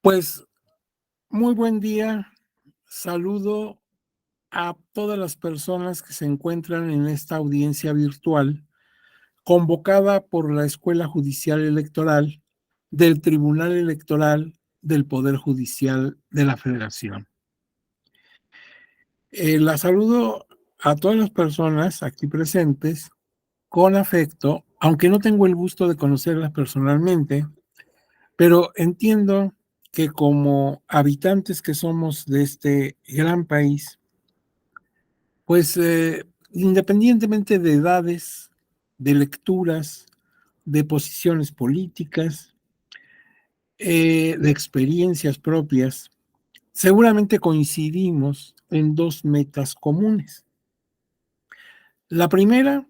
Pues, muy buen día. Saludo a todas las personas que se encuentran en esta audiencia virtual, convocada por la Escuela Judicial Electoral del Tribunal Electoral del Poder Judicial de la Federación. La saludo a todas las personas aquí presentes con afecto, aunque no tengo el gusto de conocerlas personalmente, pero entiendo que como habitantes que somos de este gran país, pues, independientemente de edades, de lecturas, de posiciones políticas, de experiencias propias, seguramente coincidimos en 2 metas comunes. La primera,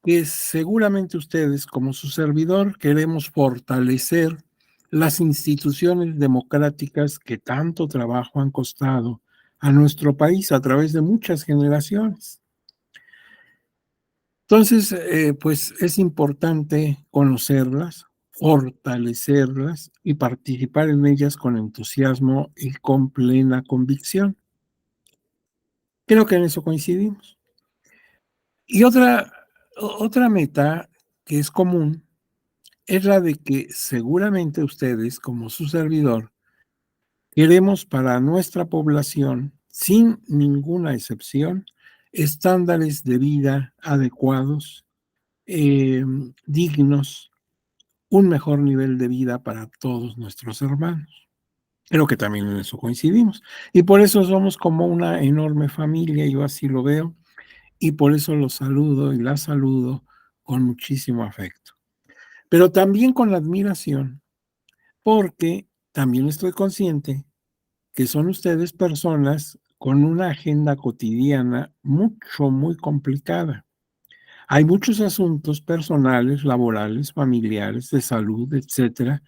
que seguramente ustedes, como su servidor, queremos fortalecer las instituciones democráticas que tanto trabajo han costado a nuestro país a través de muchas generaciones. Entonces, pues es importante conocerlas, fortalecerlas y participar en ellas con entusiasmo y con plena convicción. Creo que en eso coincidimos. Y otra meta que es común es la de que seguramente ustedes, como su servidor, queremos para nuestra población, sin ninguna excepción, estándares de vida adecuados, dignos, un mejor nivel de vida para todos nuestros hermanos. Creo que también en eso coincidimos. Y por eso somos como una enorme familia, yo así lo veo, y por eso los saludo y las saludo con muchísimo afecto. Pero también con la admiración, porque también estoy consciente que son ustedes personas con una agenda cotidiana muy complicada. Hay muchos asuntos personales, laborales, familiares, de salud, etcétera,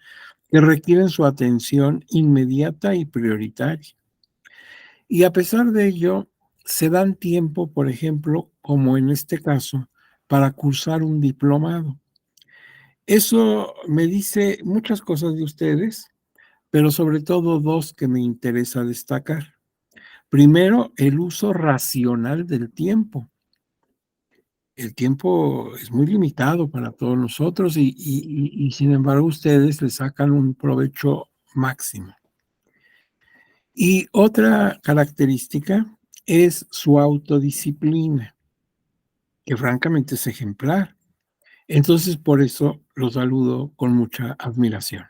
que requieren su atención inmediata y prioritaria. Y a pesar de ello, se dan tiempo, por ejemplo, como en este caso, para cursar un diplomado. Eso me dice muchas cosas de ustedes, pero sobre todo 2 que me interesa destacar. Primero, el uso racional del tiempo. El tiempo es muy limitado para todos nosotros y sin embargo ustedes le sacan un provecho máximo. Y otra característica es su autodisciplina, que francamente es ejemplar. Entonces, por eso los saludo con mucha admiración.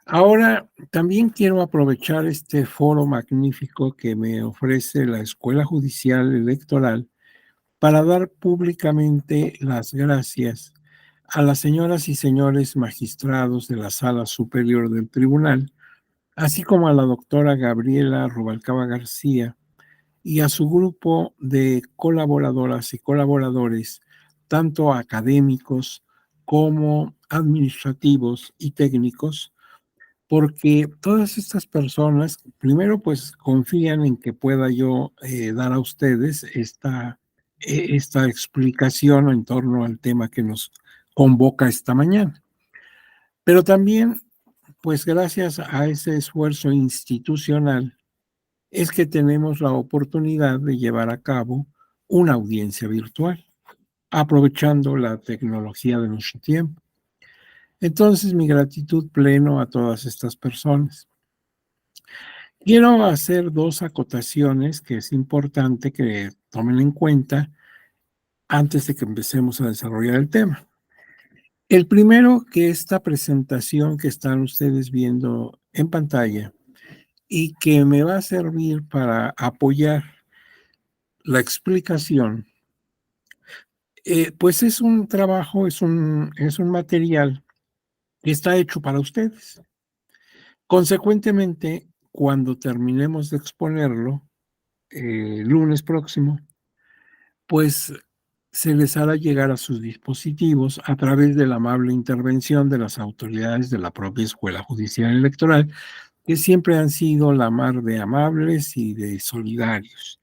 Ahora, también quiero aprovechar este foro magnífico que me ofrece la Escuela Judicial Electoral para dar públicamente las gracias a las señoras y señores magistrados de la Sala Superior del Tribunal, así como a la doctora Gabriela Rubalcaba García y a su grupo de colaboradoras y colaboradores, tanto académicos como administrativos y técnicos, porque todas estas personas, primero, pues confían en que pueda yo dar a ustedes esta explicación en torno al tema que nos convoca esta mañana. Pero también, pues gracias a ese esfuerzo institucional, es que tenemos la oportunidad de llevar a cabo una audiencia virtual, aprovechando la tecnología de nuestro tiempo. Entonces, mi gratitud pleno a todas estas personas. Quiero hacer 2 acotaciones que es importante que tomen en cuenta antes de que empecemos a desarrollar el tema. El primero, que esta presentación que están ustedes viendo en pantalla y que me va a servir para apoyar la explicación, pues es un trabajo, es un material que está hecho para ustedes. Consecuentemente, cuando terminemos de exponerlo, el lunes próximo, pues se les hará llegar a sus dispositivos a través de la amable intervención de las autoridades de la propia Escuela Judicial Electoral, que siempre han sido la mar de amables y de solidarios.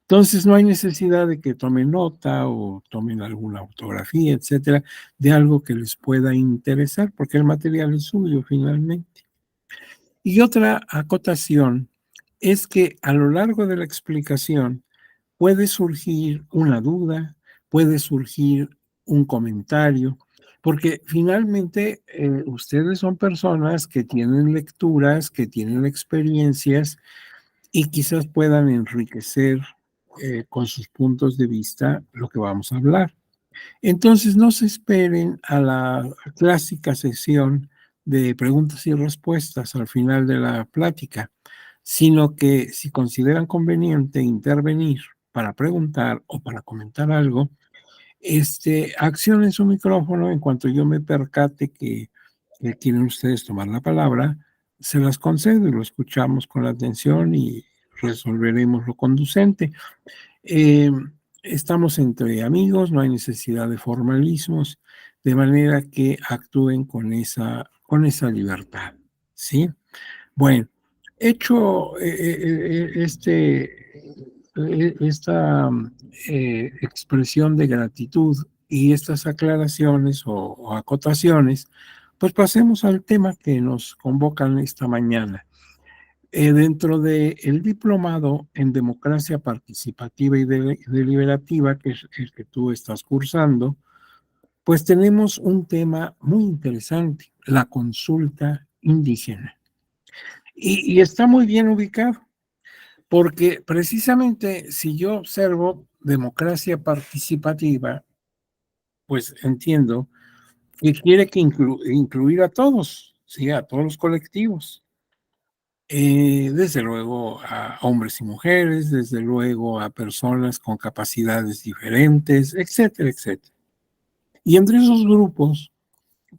Entonces, no hay necesidad de que tomen nota o tomen alguna autografía, etcétera, de algo que les pueda interesar, porque el material es suyo finalmente. Y otra acotación es que a lo largo de la explicación puede surgir una duda, puede surgir un comentario, porque finalmente ustedes son personas que tienen lecturas, que tienen experiencias y quizás puedan enriquecer con sus puntos de vista lo que vamos a hablar. Entonces, no se esperen a la clásica sesión de preguntas y respuestas al final de la plática, sino que si consideran conveniente intervenir para preguntar o para comentar algo, accionen su micrófono en cuanto yo me percate que quieren ustedes tomar la palabra, se las concedo y lo escuchamos con atención y resolveremos lo conducente. Eh, Estamos entre amigos, no hay necesidad de formalismos, de manera que actúen con esa libertad, ¿sí? Bueno, hecho esta expresión de gratitud y estas aclaraciones o acotaciones, pues pasemos al tema que nos convocan esta mañana. Dentro del diplomado en democracia participativa y deliberativa, que es el que tú estás cursando, pues tenemos un tema muy interesante, la consulta indígena. Y está muy bien ubicado, porque precisamente si yo observo democracia participativa, pues entiendo que quiere que incluir a todos, ¿sí? A todos los colectivos. Desde luego a hombres y mujeres, desde luego a personas con capacidades diferentes, etcétera, etcétera. Y entre esos grupos,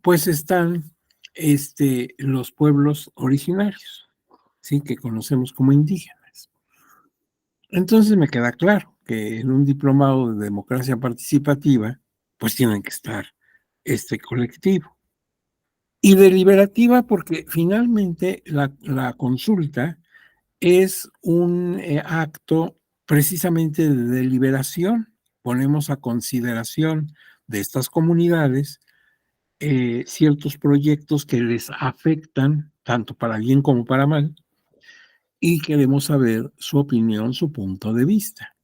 pues están los pueblos originarios, ¿sí? Que conocemos como indígenas. Entonces me queda claro que en un diplomado de democracia participativa, pues tienen que estar este colectivo. Y deliberativa porque finalmente la consulta es un acto precisamente de deliberación. Ponemos a consideración de estas comunidades ciertos proyectos que les afectan, tanto para bien como para mal, y queremos saber su opinión, su punto de vista,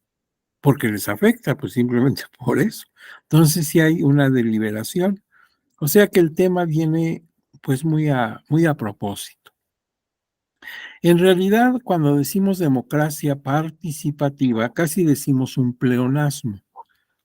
porque les afecta, pues simplemente por eso. Entonces, sí hay una deliberación, o sea que el tema viene pues muy a propósito. En realidad, cuando decimos democracia participativa, casi decimos un pleonasmo,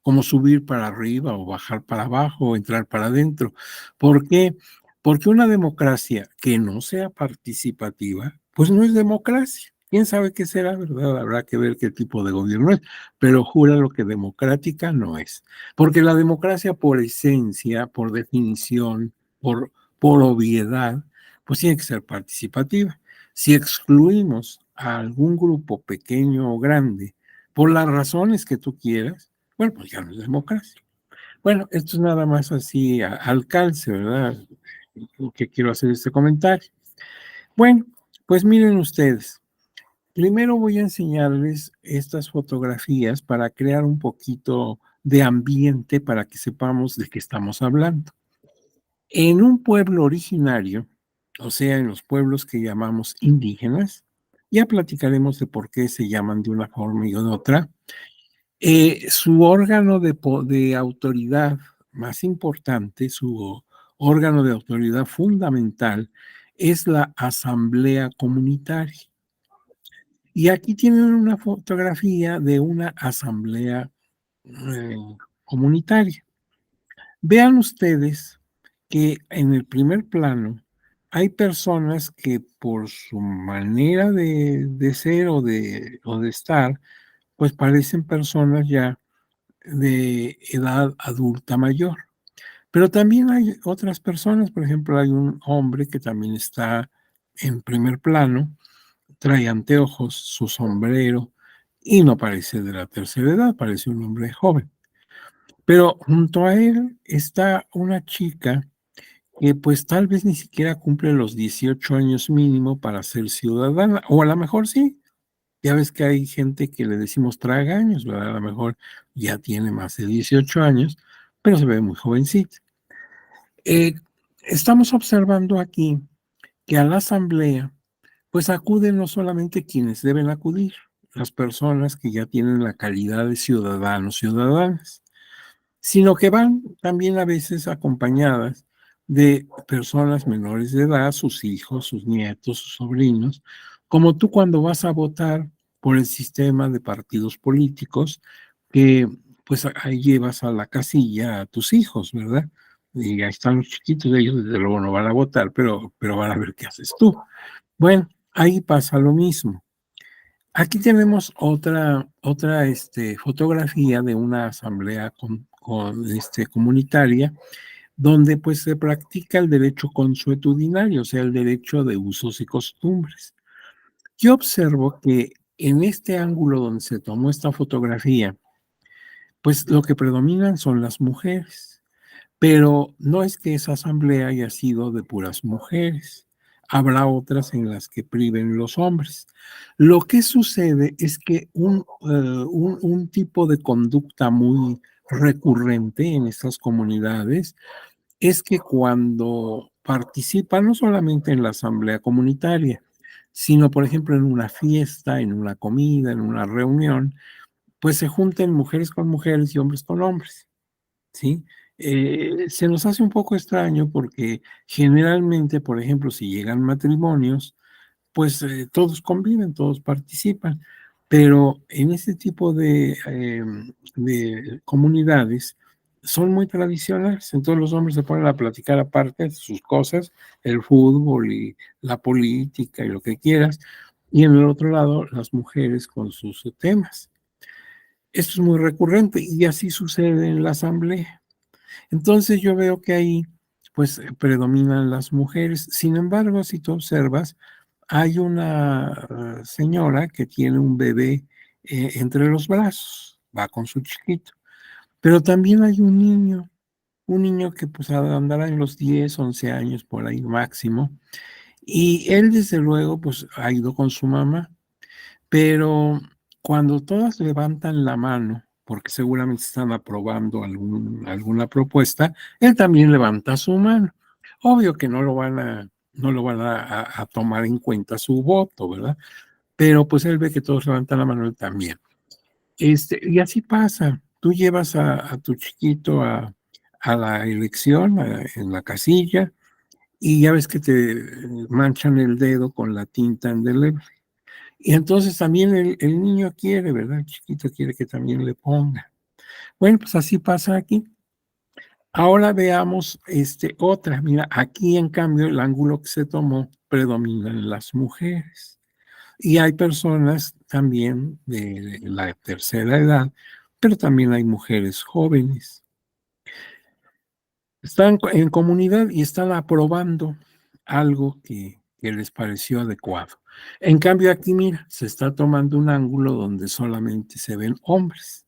como subir para arriba o bajar para abajo o entrar para adentro. ¿Por qué? Porque una democracia que no sea participativa, pues no es democracia. ¿Quién sabe qué será, verdad? Habrá que ver qué tipo de gobierno es, pero jura lo que democrática no es. Porque la democracia por esencia, por definición, por obviedad, pues tiene que ser participativa. Si excluimos a algún grupo pequeño o grande, por las razones que tú quieras, bueno, pues ya no es democracia. Bueno, esto es nada más así al calce, ¿verdad? Que quiero hacer este comentario. Bueno, pues miren ustedes. Primero voy a enseñarles estas fotografías para crear un poquito de ambiente para que sepamos de qué estamos hablando. En un pueblo originario, o sea, en los pueblos que llamamos indígenas, ya platicaremos de por qué se llaman de una forma y de otra. Su órgano de autoridad más importante, su órgano de autoridad fundamental, es la asamblea comunitaria. Y aquí tienen una fotografía de una asamblea eh, comunitaria. Vean ustedes que en el primer plano hay personas que por su manera de ser o de estar, pues parecen personas ya de edad adulta mayor. Pero también hay otras personas, por ejemplo, hay un hombre que también está en primer plano, trae anteojos, su sombrero, y no parece de la tercera edad, parece un hombre joven. Pero junto a él está una chica que pues tal vez ni siquiera cumple los 18 años mínimo para ser ciudadana, o a lo mejor sí. Ya ves que hay gente que le decimos tragaños, ¿verdad? A lo mejor ya tiene más de 18 años, pero se ve muy jovencita. Eh, Estamos observando aquí que a la asamblea pues acuden no solamente quienes deben acudir, las personas que ya tienen la calidad de ciudadanos, ciudadanas, sino que van también a veces acompañadas de personas menores de edad, sus hijos, sus nietos, sus sobrinos, como tú cuando vas a votar por el sistema de partidos políticos, que pues ahí llevas a la casilla a tus hijos, ¿verdad? Y ahí están los chiquitos, ellos desde luego no van a votar, pero van a ver qué haces tú. Bueno, ahí pasa lo mismo. Aquí tenemos otra fotografía de una asamblea comunitaria, donde, pues, se practica el derecho consuetudinario, o sea, el derecho de usos y costumbres. Yo observo que en este ángulo donde se tomó esta fotografía, pues, lo que predominan son las mujeres. Pero no es que esa asamblea haya sido de puras mujeres. Habrá otras en las que priven los hombres. Lo que sucede es que un tipo de conducta muy recurrente en estas comunidades es que cuando participan no solamente en la asamblea comunitaria, sino, por ejemplo, en una fiesta, en una comida, en una reunión, pues se junten mujeres con mujeres y hombres con hombres. ¿Sí? Se nos hace un poco extraño porque generalmente, por ejemplo, si llegan matrimonios, pues todos conviven, todos participan, pero en este tipo de comunidades son muy tradicionales, entonces los hombres se ponen a platicar aparte de sus cosas, el fútbol y la política y lo que quieras, y en el otro lado las mujeres con sus temas. Esto es muy recurrente y así sucede en la asamblea. Entonces yo veo que ahí, pues, predominan las mujeres. Sin embargo, si tú observas, hay una señora que tiene un bebé entre los brazos, va con su chiquito, pero también hay un niño que pues andará en los 10, 11 años por ahí máximo, y él desde luego pues ha ido con su mamá, pero cuando todas levantan la mano, porque seguramente están aprobando alguna propuesta, él también levanta su mano. Obvio que no lo van a tomar en cuenta su voto, ¿verdad? Pero pues él ve que todos levantan la mano, él también. Y así pasa. Tú llevas a tu chiquito a la elección, en la casilla, y ya ves que te manchan el dedo con la tinta indeleble. Y entonces también el niño quiere, ¿verdad? El chiquito quiere que también le ponga. Bueno, pues así pasa aquí. Ahora veamos otra. Mira, aquí en cambio el ángulo que se tomó predominan las mujeres. Y hay personas también de la tercera edad, pero también hay mujeres jóvenes. Están en comunidad y están aprobando algo que les pareció adecuado. En cambio, aquí, mira, se está tomando un ángulo donde solamente se ven hombres,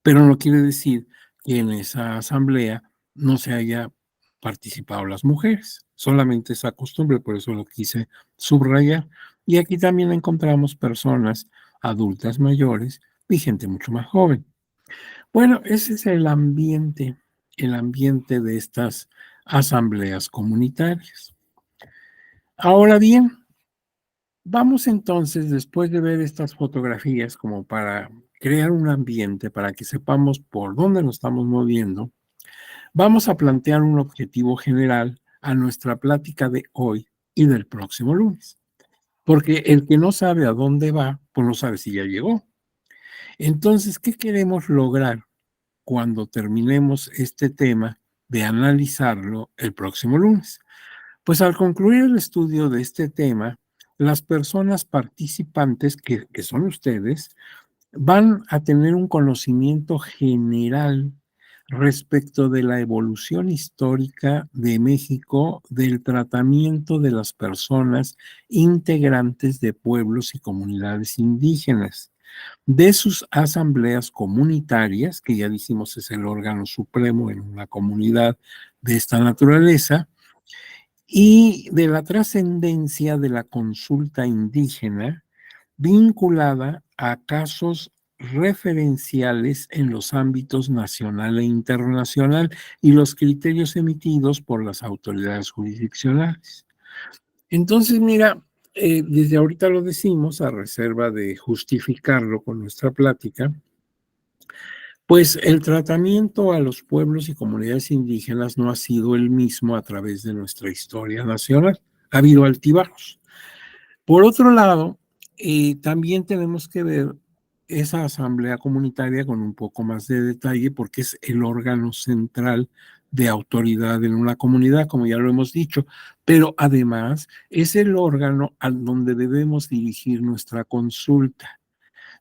pero no quiere decir que en esa asamblea no se haya participado las mujeres, solamente esa costumbre, por eso lo quise subrayar. Y aquí también encontramos personas adultas mayores y gente mucho más joven. Bueno, ese es el ambiente de estas asambleas comunitarias. Ahora bien, vamos entonces, después de ver estas fotografías, como para crear un ambiente, para que sepamos por dónde nos estamos moviendo, vamos a plantear un objetivo general a nuestra plática de hoy y del próximo lunes. Porque el que no sabe a dónde va, pues no sabe si ya llegó. Entonces, ¿qué queremos lograr cuando terminemos este tema de analizarlo el próximo lunes? Pues al concluir el estudio de este tema, las personas participantes, que son ustedes, van a tener un conocimiento general respecto de la evolución histórica de México, del tratamiento de las personas integrantes de pueblos y comunidades indígenas, de sus asambleas comunitarias, que ya dijimos es el órgano supremo en una comunidad de esta naturaleza, y de la trascendencia de la consulta indígena vinculada a casos referenciales en los ámbitos nacional e internacional y los criterios emitidos por las autoridades jurisdiccionales. Entonces, mira, Desde ahorita lo decimos a reserva de justificarlo con nuestra plática, pues el tratamiento a los pueblos y comunidades indígenas no ha sido el mismo a través de nuestra historia nacional. Ha habido altibajos. Por otro lado, también tenemos que ver esa asamblea comunitaria con un poco más de detalle porque es el órgano central de autoridad en una comunidad, como ya lo hemos dicho, pero además es el órgano a donde debemos dirigir nuestra consulta.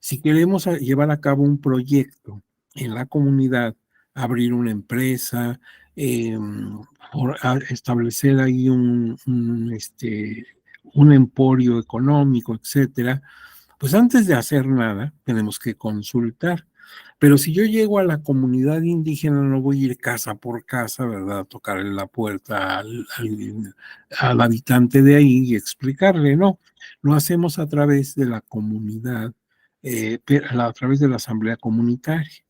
Si queremos llevar a cabo un proyecto en la comunidad, abrir una empresa, establecer ahí un emporio económico, etcétera, pues antes de hacer nada tenemos que consultar. Pero si yo llego a la comunidad indígena, no voy a ir casa por casa, ¿verdad? A tocarle la puerta al habitante de ahí y explicarle, no. Lo hacemos a través de la comunidad, a través de la asamblea comunitaria.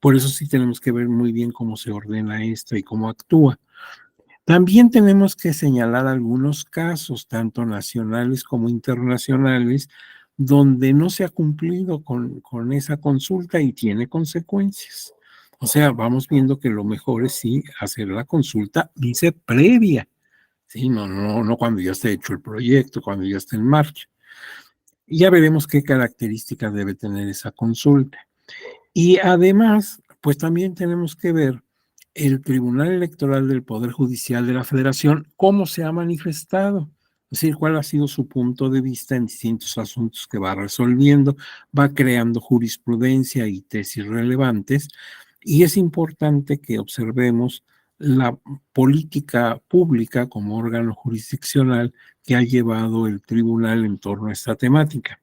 Por eso sí tenemos que ver muy bien cómo se ordena esto y cómo actúa. También tenemos que señalar algunos casos, tanto nacionales como internacionales, donde no se ha cumplido con esa consulta y tiene consecuencias. O sea, vamos viendo que lo mejor es sí hacer la consulta, dice previa, ¿sí? No cuando ya esté hecho el proyecto, cuando ya esté en marcha. Y ya veremos qué características debe tener esa consulta. Y además, pues también tenemos que ver el Tribunal Electoral del Poder Judicial de la Federación, cómo se ha manifestado, es decir, cuál ha sido su punto de vista en distintos asuntos que va resolviendo, va creando jurisprudencia y tesis relevantes, y es importante que observemos la política pública como órgano jurisdiccional que ha llevado el tribunal en torno a esta temática.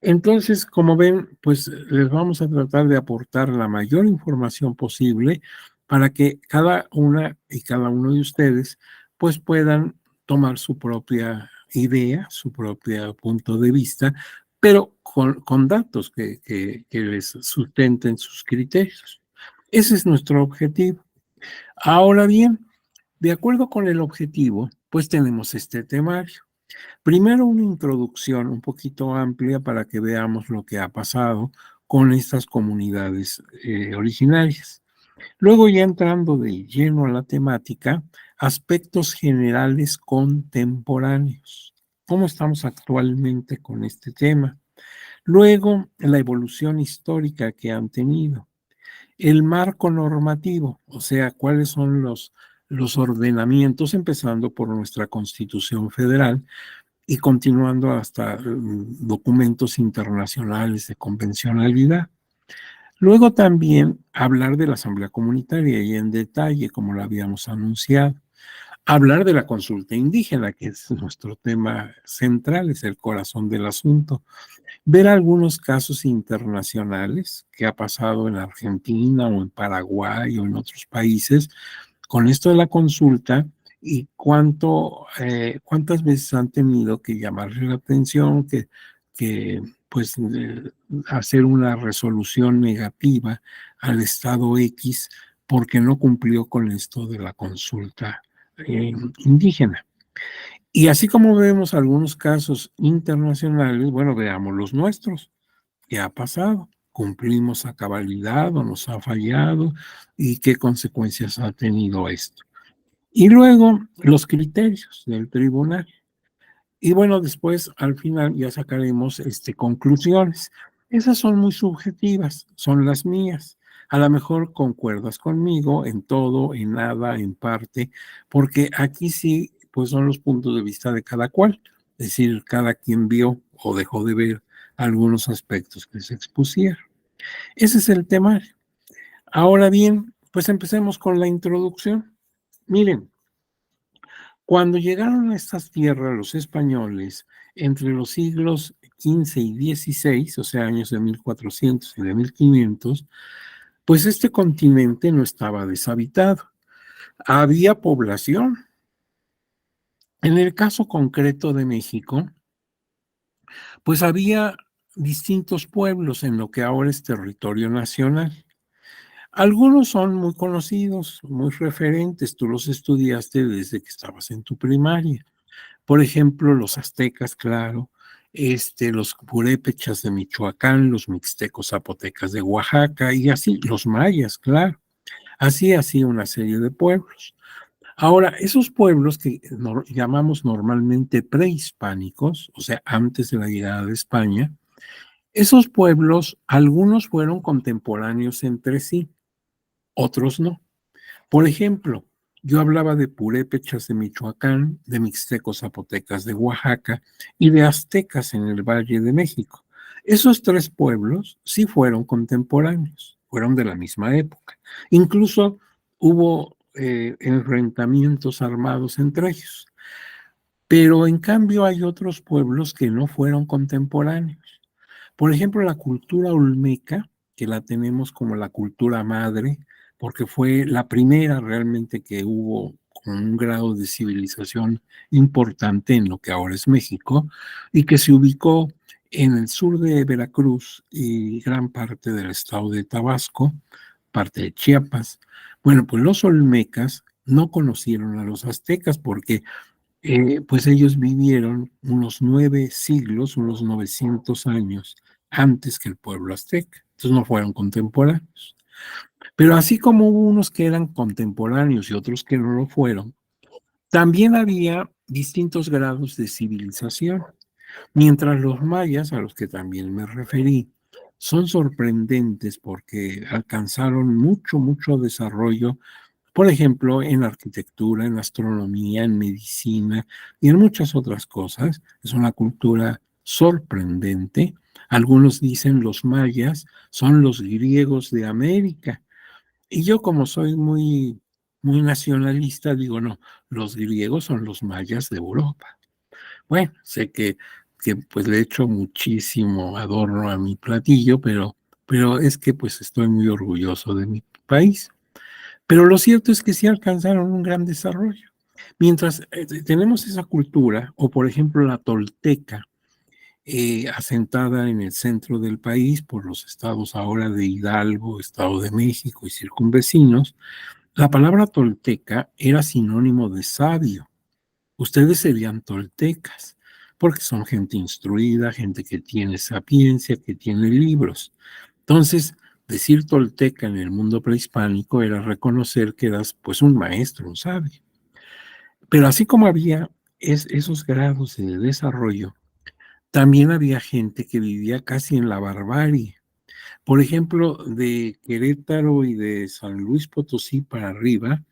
Entonces, como ven, pues les vamos a tratar de aportar la mayor información posible para que cada una y cada uno de ustedes pues puedan tomar su propia idea, su propio punto de vista, pero con datos que les sustenten sus criterios. Ese es nuestro objetivo. Ahora bien, de acuerdo con el objetivo, pues tenemos este temario. Primero una introducción un poquito amplia para que veamos lo que ha pasado con estas comunidades originarias. Luego ya entrando de lleno a la temática, aspectos generales contemporáneos. ¿Cómo estamos actualmente con este tema? Luego, la evolución histórica que han tenido. El marco normativo, o sea, cuáles son los ordenamientos, empezando por nuestra Constitución Federal, y continuando hasta documentos internacionales de convencionalidad. Luego también hablar de la Asamblea Comunitaria y en detalle, como lo habíamos anunciado. Hablar de la consulta indígena, que es nuestro tema central, es el corazón del asunto. Ver algunos casos internacionales que ha pasado en Argentina o en Paraguay o en otros países con esto de la consulta y cuántas veces han tenido que llamarle la atención, que pues hacer una resolución negativa al Estado X porque no cumplió con esto de la consulta indígena. Y así como vemos algunos casos internacionales, bueno, veamos los nuestros. ¿Qué ha pasado? ¿Cumplimos a cabalidad o nos ha fallado? ¿Y qué consecuencias ha tenido esto? Y luego los criterios del tribunal. Y bueno, después al final ya sacaremos conclusiones. Esas son muy subjetivas, son las mías. A lo mejor concuerdas conmigo en todo, en nada, en parte, porque aquí sí, pues son los puntos de vista de cada cual. Es decir, cada quien vio o dejó de ver algunos aspectos que se expusieron. Ese es el tema. Ahora bien, pues empecemos con la introducción. Miren, cuando llegaron a estas tierras los españoles entre los siglos XV y XVI, o sea, años de 1400 y de 1500, pues este continente no estaba deshabitado. Había población. En el caso concreto de México, pues había distintos pueblos en lo que ahora es territorio nacional. Algunos son muy conocidos, muy referentes, tú los estudiaste desde que estabas en tu primaria. Por ejemplo, los aztecas, claro, los purépechas de Michoacán, los mixtecos zapotecas de Oaxaca y así, los mayas, claro. Así una serie de pueblos. Ahora, esos pueblos que llamamos normalmente prehispánicos, o sea, antes de la llegada de España, esos pueblos, algunos fueron contemporáneos entre sí, otros no. Por ejemplo, yo hablaba de purépechas de Michoacán, de mixtecos zapotecas de Oaxaca y de aztecas en el Valle de México. Esos tres pueblos sí fueron contemporáneos, fueron de la misma época. Incluso hubo enfrentamientos armados entre ellos. Pero en cambio hay otros pueblos que no fueron contemporáneos. Por ejemplo, la cultura olmeca, que la tenemos como la cultura madre, porque fue la primera realmente que hubo con un grado de civilización importante en lo que ahora es México, y que se ubicó en el sur de Veracruz y gran parte del estado de Tabasco, parte de Chiapas. Bueno, pues los olmecas no conocieron a los aztecas porque pues ellos vivieron unos 9 siglos, unos 900 años antes que el pueblo azteca. Entonces no fueron contemporáneos. Pero así como hubo unos que eran contemporáneos y otros que no lo fueron, también había distintos grados de civilización. Mientras los mayas, a los que también me referí, son sorprendentes porque alcanzaron mucho desarrollo, por ejemplo, en arquitectura, en astronomía, en medicina y en muchas otras cosas. Es una cultura sorprendente. Algunos dicen los mayas son los griegos de América. Y yo como soy muy nacionalista, digo, no, los griegos son los mayas de Europa. Bueno, sé que pues le echo muchísimo adorno a mi platillo, pero es que pues estoy muy orgulloso de mi país. Pero lo cierto es que sí alcanzaron un gran desarrollo. Mientras tenemos esa cultura, o por ejemplo la tolteca, asentada en el centro del país por los estados ahora de Hidalgo, Estado de México y circunvecinos, la palabra tolteca era sinónimo de sabio. Ustedes serían toltecas, porque son gente instruida, gente que tiene sapiencia, que tiene libros. Entonces, decir tolteca en el mundo prehispánico era reconocer que eras pues un maestro, un sabio. Pero así como había esos grados de desarrollo, también había gente que vivía casi en la barbarie. Por ejemplo, de Querétaro y de San Luis Potosí para arriba,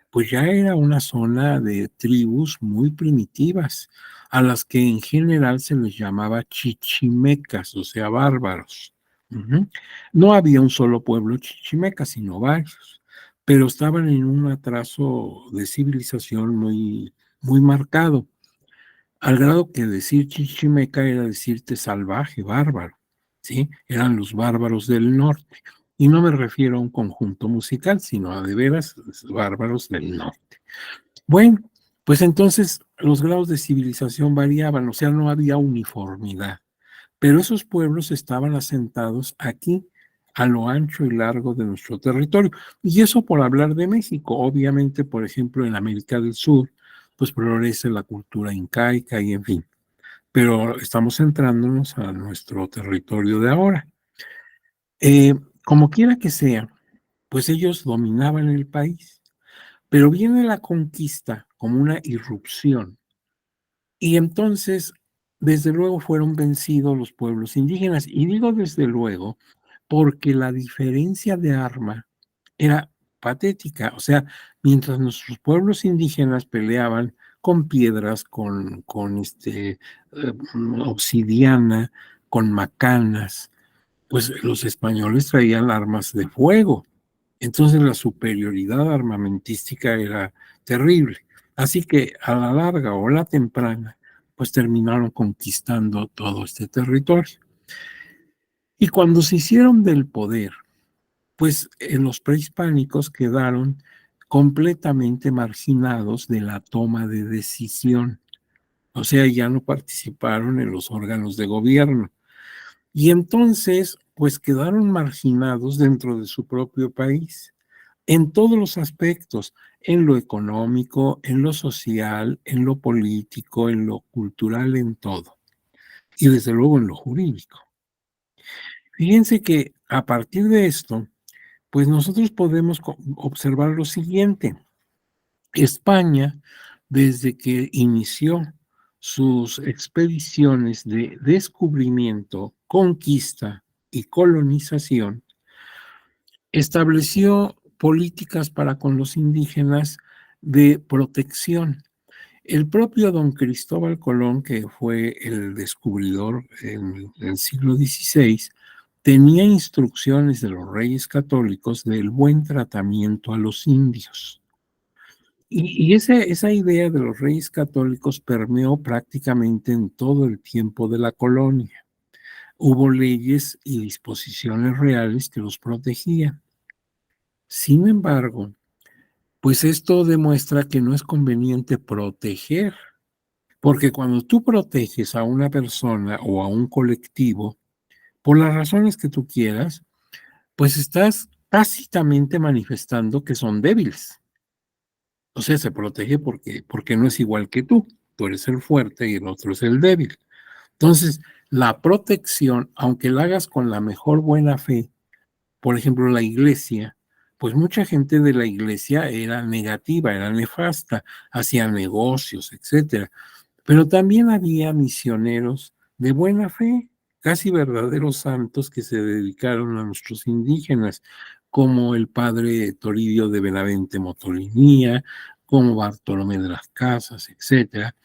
pues ya era una zona de tribus muy primitivas, a las que en general se les llamaba chichimecas, o sea, bárbaros. Ujú. No había un solo pueblo chichimeca, sino varios, pero estaban en un atraso de civilización muy marcado, al grado que decir chichimeca era decirte salvaje, bárbaro, ¿sí? Eran los bárbaros del norte. Y no me refiero a un conjunto musical, sino a de veras los bárbaros del norte. Bueno, pues entonces los grados de civilización variaban, o sea, no había uniformidad. Pero esos pueblos estaban asentados aquí, a lo ancho y largo de nuestro territorio. Y eso por hablar de México. Obviamente, por ejemplo, en América del Sur, pues florece la cultura incaica y en fin. Pero estamos centrándonos a nuestro territorio de ahora. Eh, Como quiera que sea, pues ellos dominaban el país. Pero viene la conquista como una irrupción. Y entonces, desde luego, fueron vencidos los pueblos indígenas. Y digo desde luego, porque la diferencia de arma era patética. O sea, mientras nuestros pueblos indígenas peleaban con piedras, obsidiana, con macanas, pues los españoles traían armas de fuego. Entonces la superioridad armamentística era terrible. Así que a la larga o la temprana, pues terminaron conquistando todo este territorio. Y cuando se hicieron del poder, pues los prehispánicos quedaron completamente marginados de la toma de decisión. O sea, ya no participaron en los órganos de gobierno. Y entonces, pues quedaron marginados dentro de su propio país en todos los aspectos, en lo económico, en lo social, en lo político, en lo cultural, en todo, y desde luego en lo jurídico. Fíjense que a partir de esto, pues nosotros podemos observar lo siguiente. España, desde que inició sus expediciones de descubrimiento, conquista y colonización, estableció políticas para con los indígenas de protección. El propio don Cristóbal Colón, que fue el descubridor en el siglo XVI, tenía instrucciones de los reyes católicos del buen tratamiento a los indios. Esa idea de los reyes católicos permeó prácticamente en todo el tiempo de la colonia. Hubo leyes y disposiciones reales que los protegían. Sin embargo, pues esto demuestra que no es conveniente proteger, porque cuando tú proteges a una persona o a un colectivo, por las razones que tú quieras, pues estás tácitamente manifestando que son débiles. O sea, se protege porque no es igual que tú. Tú eres el fuerte y el otro es el débil. Entonces, la protección, aunque la hagas con la mejor buena fe, por ejemplo, la iglesia, pues mucha gente de la iglesia era negativa, era nefasta, hacía negocios, etcétera. Pero también había misioneros de buena fe, casi verdaderos santos que se dedicaron a nuestros indígenas, como el padre Toribio de Benavente Motolinía, como Bartolomé de las Casas, etcétera.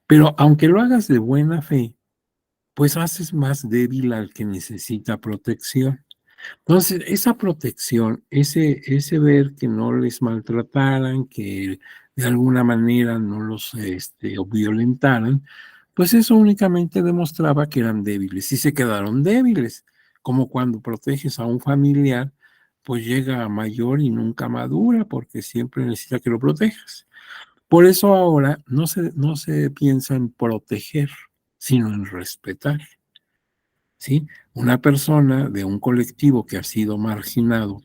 Pero aunque lo hagas de buena fe, pues haces más débil al que necesita protección. Entonces, esa protección, ese ver que no les maltrataran, que de alguna manera no los violentaran, pues eso únicamente demostraba que eran débiles y se quedaron débiles, como cuando proteges a un familiar, pues llega a mayor y nunca madura porque siempre necesita que lo protejas. Por eso ahora no se piensa en proteger, sino en respetar. ¿Sí? Una persona de un colectivo que ha sido marginado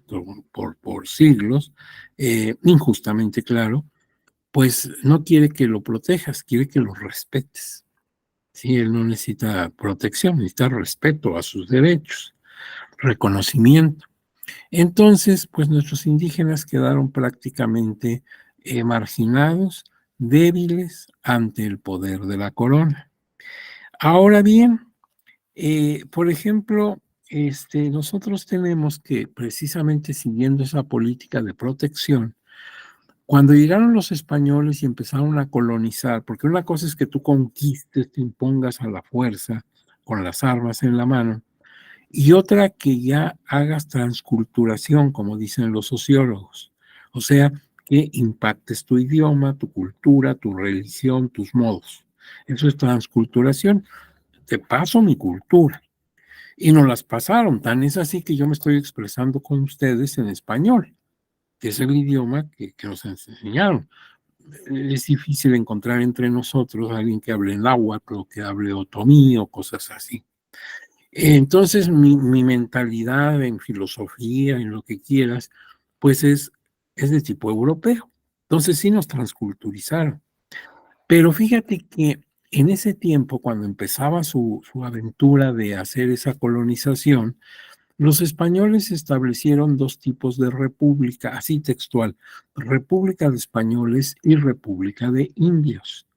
por siglos, injustamente claro, pues no quiere que lo protejas, quiere que lo respetes. ¿Sí? Él no necesita protección, necesita respeto a sus derechos, reconocimiento. Entonces, pues nuestros indígenas quedaron prácticamente marginados, débiles ante el poder de la corona. Ahora bien, por ejemplo, nosotros tenemos que, precisamente siguiendo esa política de protección, cuando llegaron los españoles y empezaron a colonizar, porque una cosa es que tú conquistes, te impongas a la fuerza, con las armas en la mano, y otra que ya hagas transculturación, como dicen los sociólogos. O sea, que impactes tu idioma, tu cultura, tu religión, tus modos. Eso es transculturación. Te paso mi cultura. Y nos las pasaron, tan es así que yo me estoy expresando con ustedes en español, que es el idioma que nos enseñaron. Es difícil encontrar entre nosotros a alguien que hable náhuatl o que hable otomí o cosas así. Entonces, mi mentalidad en filosofía, en lo que quieras, pues es de tipo europeo. Entonces sí nos transculturizaron. Pero fíjate que en ese tiempo, cuando empezaba su aventura de hacer esa colonización, los españoles establecieron dos tipos de república, así textual, república de españoles y república de indios.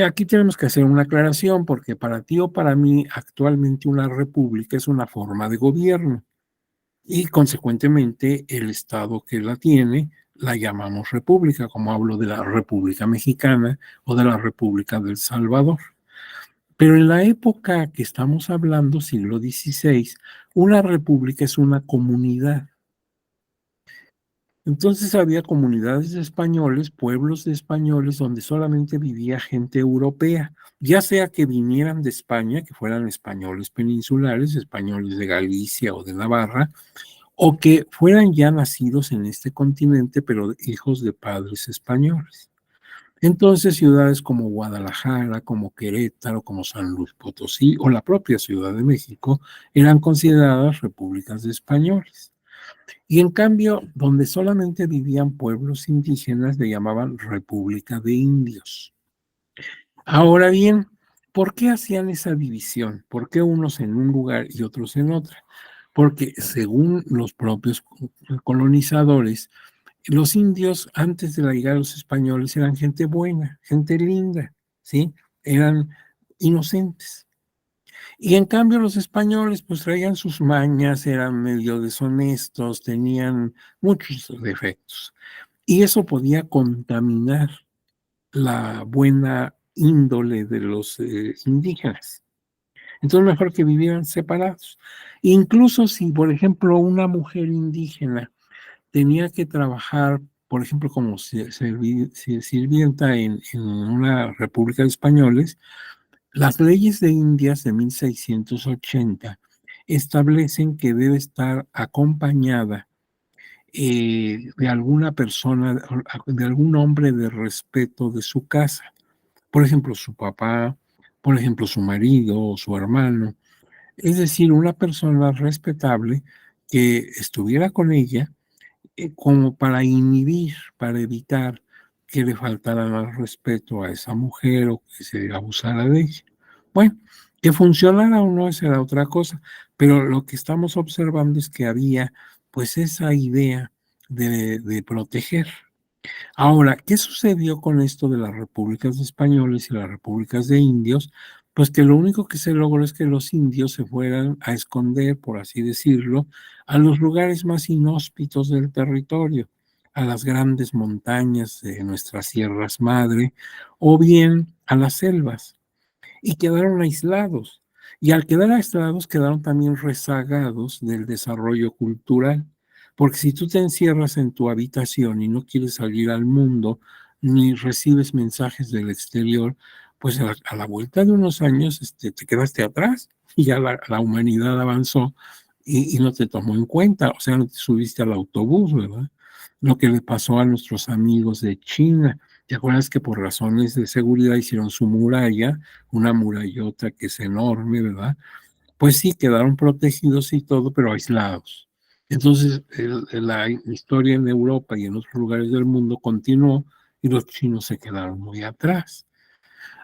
Aquí tenemos que hacer una aclaración porque para ti o para mí actualmente una república es una forma de gobierno y consecuentemente el Estado que la tiene la llamamos república, como hablo de la República Mexicana o de la República del Salvador. Pero en la época que estamos hablando, siglo XVI, una república es una comunidad. Entonces había comunidades de españoles, pueblos de españoles, donde solamente vivía gente europea, ya sea que vinieran de España, que fueran españoles peninsulares, españoles de Galicia o de Navarra, o que fueran ya nacidos en este continente, pero hijos de padres españoles. Entonces, ciudades como Guadalajara, como Querétaro, como San Luis Potosí o la propia Ciudad de México eran consideradas repúblicas de españoles. Y en cambio, donde solamente vivían pueblos indígenas, le llamaban República de Indios. Ahora bien, ¿por qué hacían esa división? ¿Por qué unos en un lugar y otros en otra? Porque según los propios colonizadores, los indios antes de la llegada de los españoles eran gente buena, gente linda, ¿sí? Eran inocentes. Y en cambio los españoles pues traían sus mañas, eran medio deshonestos, tenían muchos defectos. Y eso podía contaminar la buena índole de los indígenas. Entonces mejor que vivieran separados. Incluso si, por ejemplo, una mujer indígena tenía que trabajar, por ejemplo, como sirvienta en una república de españoles, las leyes de Indias de 1680 establecen que debe estar acompañada de alguna persona, de algún hombre de respeto de su casa. Por ejemplo, su papá, por ejemplo, su marido o su hermano. Es decir, una persona respetable que estuviera con ella como para inhibir, para evitar que le faltara al respeto a esa mujer o que se abusara de ella. Bueno, que funcionara o no, esa era otra cosa, pero lo que estamos observando es que había pues esa idea de proteger. Ahora, ¿qué sucedió con esto de las repúblicas de españoles y las repúblicas de indios? Pues que lo único que se logró es que los indios se fueran a esconder, por así decirlo, a los lugares más inhóspitos del territorio, a las grandes montañas de nuestras sierras madre, o bien a las selvas y quedaron aislados. Y al quedar aislados quedaron también rezagados del desarrollo cultural, porque si tú te encierras en tu habitación y no quieres salir al mundo, ni recibes mensajes del exterior, pues a la vuelta de unos años te quedaste atrás y ya la humanidad avanzó y no te tomó en cuenta, o sea, no te subiste al autobús, ¿verdad? Lo que le pasó a nuestros amigos de China. ¿Te acuerdas que por razones de seguridad hicieron su muralla, una murallota que es enorme, ¿verdad? Pues sí, quedaron protegidos y todo, pero aislados. Entonces, la historia en Europa y en otros lugares del mundo continuó y los chinos se quedaron muy atrás.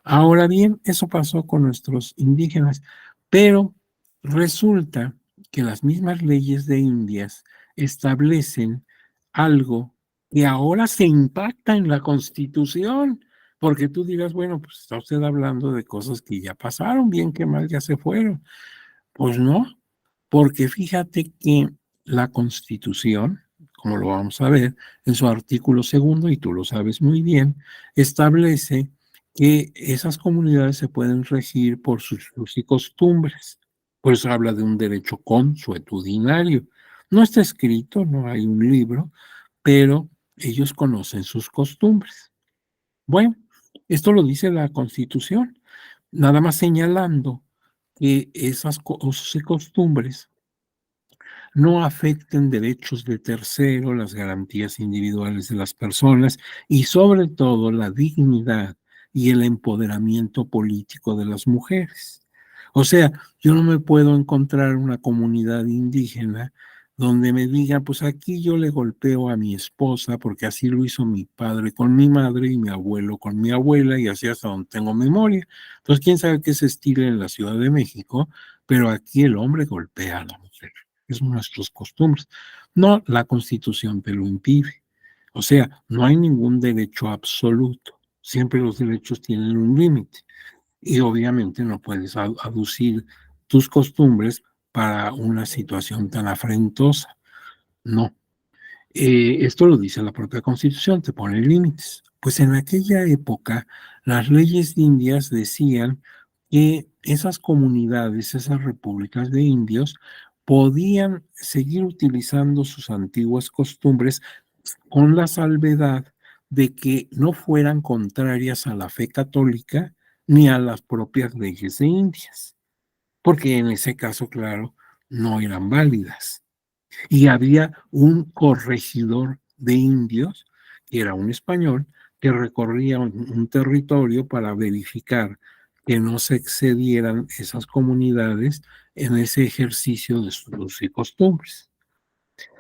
Ahora bien, eso pasó con nuestros indígenas, pero resulta que las mismas leyes de Indias establecen algo que ahora se impacta en la Constitución, porque tú dirás, bueno, pues está usted hablando de cosas que ya pasaron, bien que mal ya se fueron. Pues no, porque fíjate que la Constitución, como lo vamos a ver, en su artículo segundo, y tú lo sabes muy bien, establece que esas comunidades se pueden regir por sus usos y costumbres. Por eso habla de un derecho consuetudinario. No está escrito, no hay un libro, pero ellos conocen sus costumbres. Bueno, esto lo dice la Constitución, nada más señalando que esas usos y costumbres no afecten derechos de tercero, las garantías individuales de las personas y sobre todo la dignidad y el empoderamiento político de las mujeres. O sea, yo no me puedo encontrar una comunidad indígena donde me digan, pues aquí yo le golpeo a mi esposa porque así lo hizo mi padre con mi madre y mi abuelo con mi abuela y así hasta donde tengo memoria. Entonces, quién sabe qué se estila en la Ciudad de México, pero aquí el hombre golpea a la mujer, es nuestras costumbres. No, la Constitución te lo impide. O sea, no hay ningún derecho absoluto. Siempre los derechos tienen un límite. Y obviamente no puedes aducir tus costumbres para una situación tan afrentosa. No. Esto lo dice la propia Constitución, te pone límites. Pues en aquella época, las leyes indias decían que esas comunidades, esas repúblicas de indios, podían seguir utilizando sus antiguas costumbres con la salvedad de que no fueran contrarias a la fe católica ni a las propias leyes de Indias, porque en ese caso, claro, no eran válidas. Y había un corregidor de indios, que era un español, que recorría un territorio para verificar que no se excedieran esas comunidades en ese ejercicio de sus y costumbres.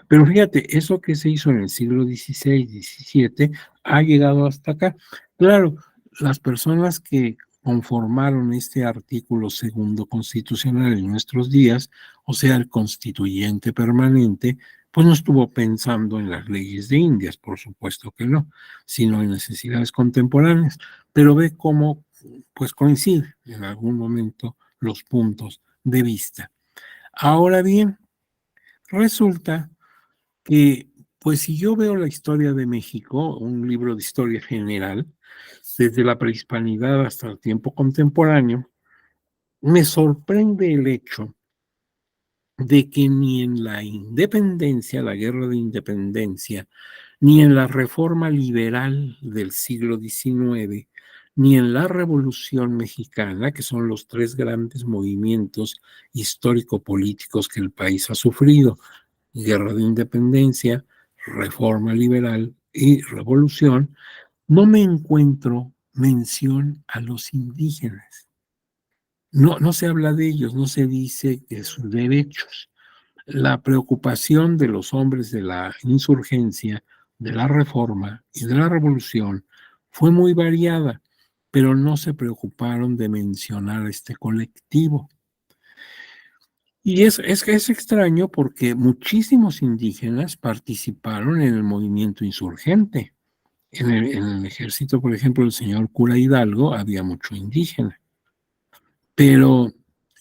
Pero fíjate, eso que se hizo en el siglo XVI, XVII, ha llegado hasta acá. Claro, las personas que conformaron este artículo segundo constitucional en nuestros días, o sea, el constituyente permanente, pues no estuvo pensando en las leyes de Indias, por supuesto que no, sino en necesidades contemporáneas. Pero ve cómo, pues coincide en algún momento los puntos de vista. Ahora bien, resulta que, pues si yo veo la historia de México, un libro de historia general, desde la prehispanidad hasta el tiempo contemporáneo, me sorprende el hecho de que ni en la independencia, la guerra de independencia, ni en la reforma liberal del siglo XIX, ni en la Revolución Mexicana, que son los tres grandes movimientos histórico-políticos que el país ha sufrido, guerra de independencia, reforma liberal y revolución, no me encuentro mención a los indígenas. No, no se habla de ellos, no se dice de sus derechos. La preocupación de los hombres de la insurgencia, de la reforma y de la revolución fue muy variada, pero no se preocuparon de mencionar a este colectivo. Y es extraño porque muchísimos indígenas participaron en el movimiento insurgente. En el ejército, por ejemplo, el señor cura Hidalgo, había mucho indígena, pero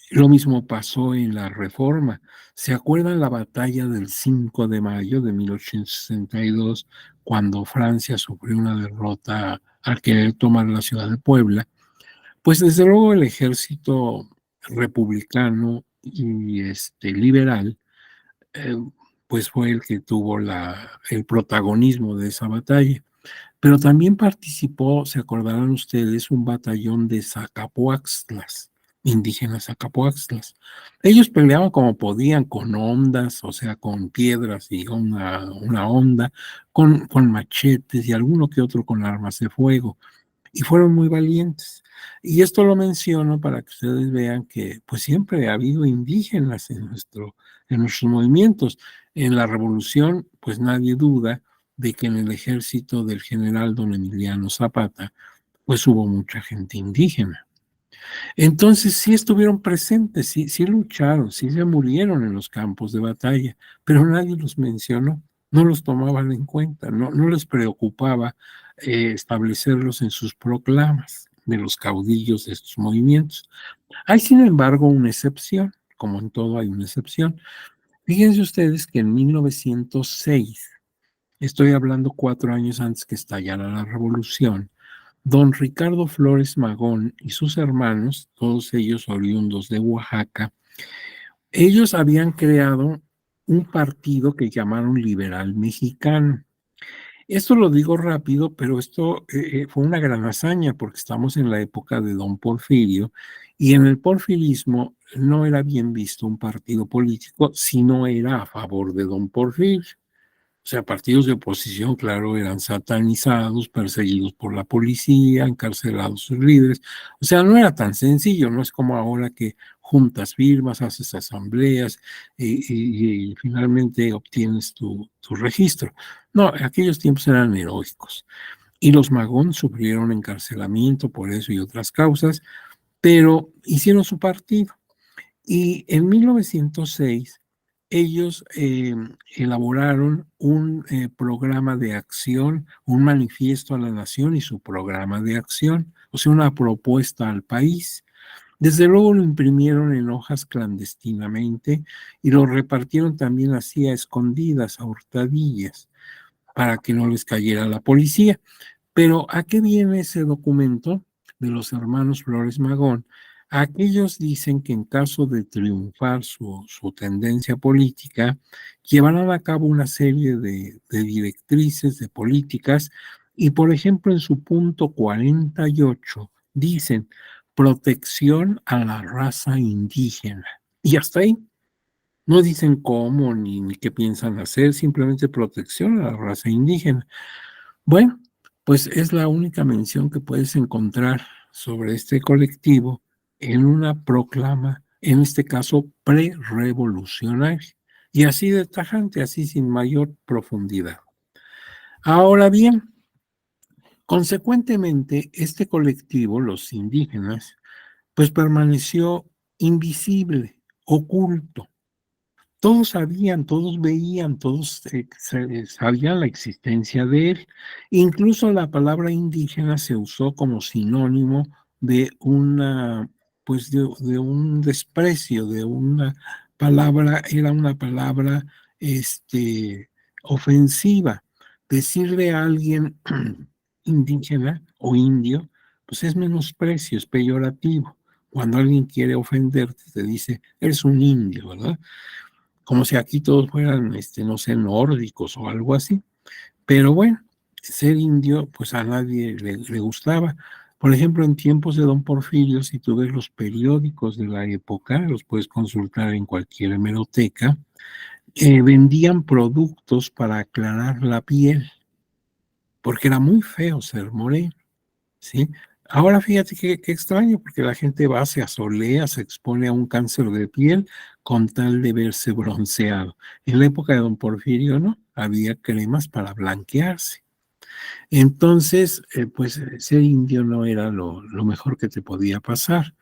lo mismo pasó en la Reforma. ¿Se acuerdan la batalla del 5 de mayo de 1862, cuando Francia sufrió una derrota al querer tomar la ciudad de Puebla? Pues desde luego el ejército republicano y liberal, eh, pues fue el que tuvo el protagonismo de esa batalla. Pero también participó, se acordarán ustedes, un batallón de Zacapoaxtlas, indígenas Zacapoaxtlas. Ellos peleaban como podían, con ondas, o sea, con piedras y una honda, con machetes y alguno que otro con armas de fuego, y fueron muy valientes. Y esto lo menciono para que ustedes vean que pues siempre ha habido indígenas en nuestros movimientos. En la revolución, pues nadie duda de que en el ejército del general don Emiliano Zapata, pues hubo mucha gente indígena. Entonces sí estuvieron presentes, sí lucharon, sí se murieron en los campos de batalla, pero nadie los mencionó, no los tomaban en cuenta, no les preocupaba establecerlos en sus proclamas de los caudillos de estos movimientos. Hay, sin embargo, una excepción, como en todo hay una excepción. Fíjense ustedes que en 1906, estoy hablando 4 años antes que estallara la revolución, don Ricardo Flores Magón y sus hermanos, todos ellos oriundos de Oaxaca, ellos habían creado un partido que llamaron Liberal Mexicano. Esto lo digo rápido, pero esto fue una gran hazaña porque estamos en la época de don Porfirio y en el porfirismo no era bien visto un partido político si no era a favor de don Porfirio. O sea, partidos de oposición, claro, eran satanizados, perseguidos por la policía, encarcelados sus líderes. O sea, no era tan sencillo, no es como ahora que juntas firmas, haces asambleas y finalmente obtienes tu registro. No, aquellos tiempos eran heroicos. Y los Magón sufrieron encarcelamiento por eso y otras causas, pero hicieron su partido. Y en 1906 ellos elaboraron un programa de acción, un manifiesto a la nación y su programa de acción, o sea, una propuesta al país. Desde luego lo imprimieron en hojas clandestinamente y lo repartieron también así a escondidas, a hurtadillas, para que no les cayera la policía. Pero ¿a qué viene ese documento de los hermanos Flores Magón? Aquellos dicen que en caso de triunfar su tendencia política, llevarán a cabo una serie de directrices, de políticas, y por ejemplo en su punto 48 dicen protección a la raza indígena. Y hasta ahí. No dicen cómo ni qué piensan hacer, simplemente protección a la raza indígena. Bueno, pues es la única mención que puedes encontrar sobre este colectivo en una proclama, en este caso pre-revolucionaria. y así de tajante, así sin mayor profundidad. Ahora bien, consecuentemente, este colectivo, los indígenas, pues permaneció invisible, oculto. Todos sabían, todos veían, todos, sabían la existencia de él. Incluso la palabra indígena se usó como sinónimo de una, pues, de un desprecio, de una palabra, era una palabra, ofensiva. Decirle a alguien indígena o indio, pues es menosprecio, es peyorativo. Cuando alguien quiere ofenderte, te dice: "Eres un indio", ¿verdad? Como si aquí todos fueran, no sé, nórdicos o algo así. Pero bueno, ser indio, pues a nadie le gustaba. Por ejemplo, en tiempos de don Porfirio, si tú ves los periódicos de la época, los puedes consultar en cualquier hemeroteca, vendían productos para aclarar la piel, porque era muy feo ser moreno. ¿Sí? Ahora fíjate qué extraño, porque la gente va, se asolea, se expone a un cáncer de piel con tal de verse bronceado. En la época de don Porfirio, ¿no? Había cremas para blanquearse. Entonces, pues, ser indio no era lo mejor que te podía pasar.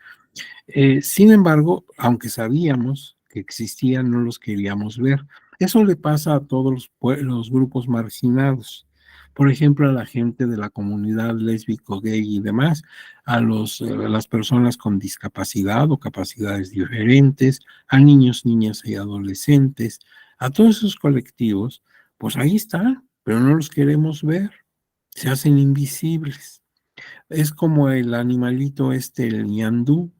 Sin embargo, aunque sabíamos que existían, no los queríamos ver. Eso le pasa a todos los grupos marginados. Por ejemplo, a la gente de la comunidad lésbico, gay y demás, a las personas con discapacidad o capacidades diferentes, a niños, niñas y adolescentes, a todos esos colectivos, pues ahí están, pero no los queremos ver, se hacen invisibles. Es como el animalito el ñandú,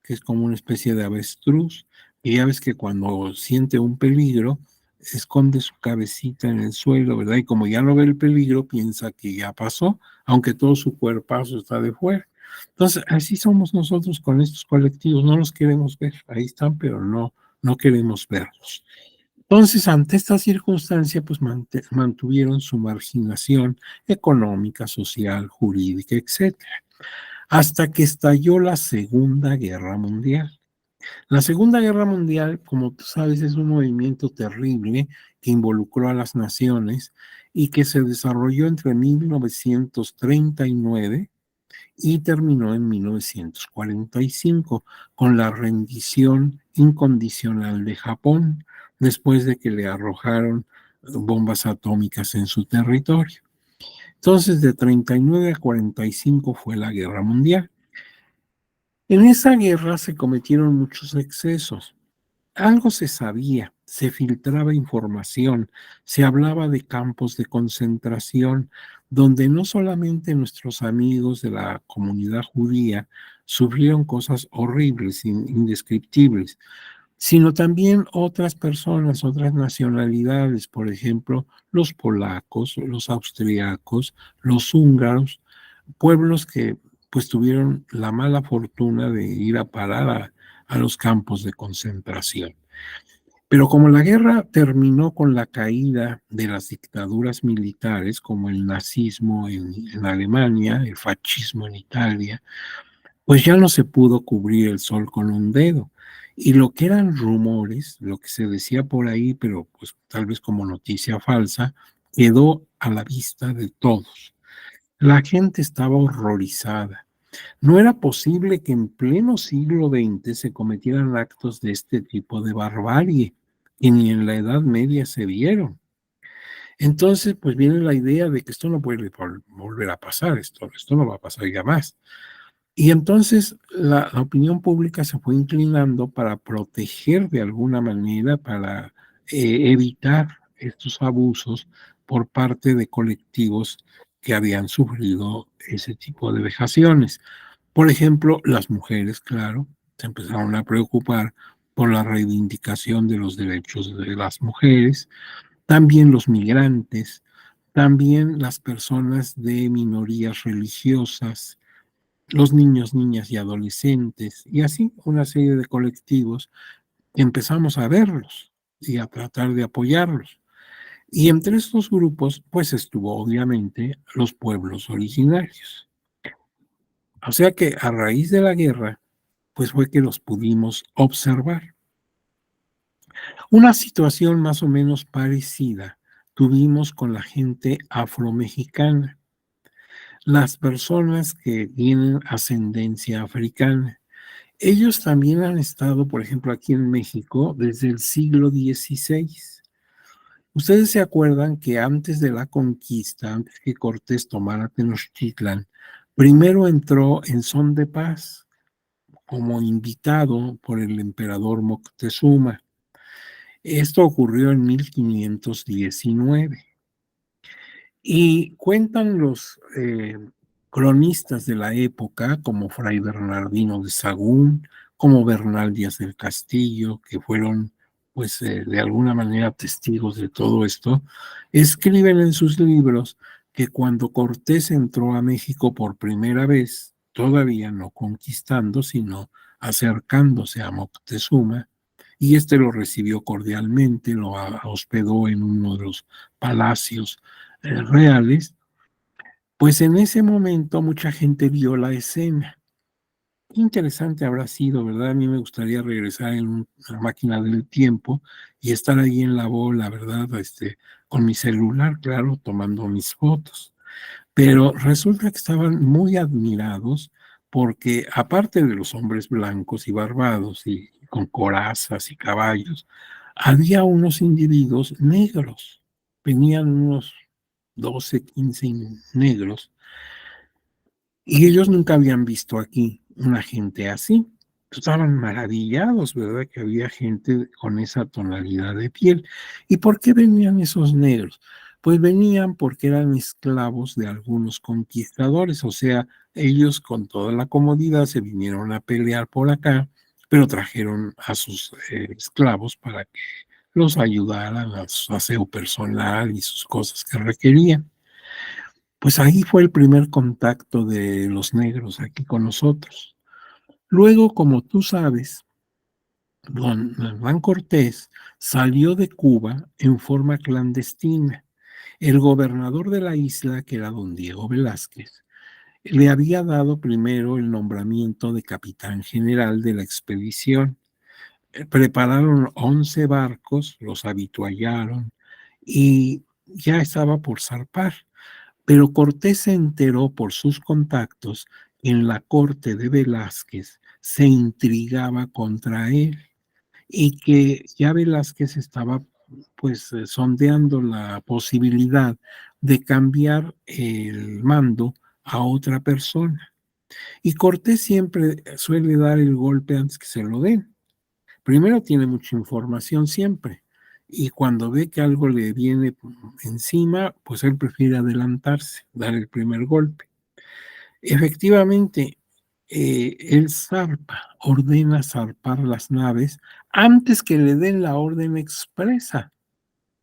que es como una especie de avestruz, y ya ves que cuando siente un peligro, esconde su cabecita en el suelo, ¿verdad? Y como ya no ve el peligro, piensa que ya pasó, aunque todo su cuerpazo está de fuera. Entonces, así somos nosotros con estos colectivos, no los queremos ver, ahí están, pero no queremos verlos. Entonces, ante esta circunstancia, pues mantuvieron su marginación económica, social, jurídica, etcétera, hasta que estalló la Segunda Guerra Mundial. La Segunda Guerra Mundial, como tú sabes, es un movimiento terrible que involucró a las naciones y que se desarrolló entre 1939 y terminó en 1945 con la rendición incondicional de Japón después de que le arrojaron bombas atómicas en su territorio. Entonces, de 39 a 45 fue la Guerra Mundial. En esa guerra se cometieron muchos excesos. Algo se sabía, se filtraba información, se hablaba de campos de concentración, donde no solamente nuestros amigos de la comunidad judía sufrieron cosas horribles, indescriptibles, sino también otras personas, otras nacionalidades, por ejemplo, los polacos, los austriacos, los húngaros, pueblos que pues tuvieron la mala fortuna de ir a parar a los campos de concentración. Pero como la guerra terminó con la caída de las dictaduras militares, como el nazismo en Alemania, el fascismo en Italia, pues ya no se pudo cubrir el sol con un dedo. Y lo que eran rumores, lo que se decía por ahí, pero pues tal vez como noticia falsa, quedó a la vista de todos. La gente estaba horrorizada. No era posible que en pleno siglo XX se cometieran actos de este tipo de barbarie, que ni en la Edad Media se vieron. Entonces, pues viene la idea de que esto no puede volver a pasar, esto no va a pasar ya más. Y entonces la opinión pública se fue inclinando para proteger de alguna manera, para evitar estos abusos por parte de colectivos que habían sufrido ese tipo de vejaciones. Por ejemplo, las mujeres, claro, se empezaron a preocupar por la reivindicación de los derechos de las mujeres, también los migrantes, también las personas de minorías religiosas, los niños, niñas y adolescentes, y así una serie de colectivos, empezamos a verlos y a tratar de apoyarlos. Y entre estos grupos, pues estuvo obviamente los pueblos originarios. O sea que a raíz de la guerra, pues fue que los pudimos observar. Una situación más o menos parecida tuvimos con la gente afromexicana, las personas que tienen ascendencia africana. Ellos también han estado, por ejemplo, aquí en México desde el siglo XVI. Ustedes se acuerdan que antes de la conquista, antes que Cortés tomara Tenochtitlan, primero entró en son de paz como invitado por el emperador Moctezuma. Esto ocurrió en 1519. Y cuentan los cronistas de la época, como Fray Bernardino de Sagún, como Bernal Díaz del Castillo, que fueron, pues, de alguna manera testigos de todo esto, escriben en sus libros que cuando Cortés entró a México por primera vez, todavía no conquistando, sino acercándose a Moctezuma, y este lo recibió cordialmente, lo hospedó en uno de los palacios reales, pues en ese momento mucha gente vio la escena. Qué interesante habrá sido, ¿verdad? A mí me gustaría regresar en una máquina del tiempo y estar ahí en la bola, ¿verdad? Con mi celular, claro, tomando mis fotos. Pero resulta que estaban muy admirados porque aparte de los hombres blancos y barbados y con corazas y caballos, había unos individuos negros. Venían unos 12, 15 negros y ellos nunca habían visto aquí una gente así. Estaban maravillados, ¿verdad? Que había gente con esa tonalidad de piel. ¿Y por qué venían esos negros? Pues venían porque eran esclavos de algunos conquistadores, o sea, ellos con toda la comodidad se vinieron a pelear por acá, pero trajeron a sus esclavos para que los ayudaran a su aseo personal y sus cosas que requerían. Pues ahí fue el primer contacto de los negros aquí con nosotros. Luego, como tú sabes, don Hernán Cortés salió de Cuba en forma clandestina. El gobernador de la isla, que era don Diego Velázquez, le había dado primero el nombramiento de capitán general de la expedición. Prepararon 11 barcos, los habituallaron y ya estaba por zarpar. Pero Cortés se enteró por sus contactos que en la corte de Velázquez se intrigaba contra él y que ya Velázquez estaba pues sondeando la posibilidad de cambiar el mando a otra persona. Y Cortés siempre suele dar el golpe antes que se lo den. Primero tiene mucha información siempre y cuando ve que algo le viene encima, pues él prefiere adelantarse, dar el primer golpe. Efectivamente, él zarpa, ordena zarpar las naves antes que le den la orden expresa.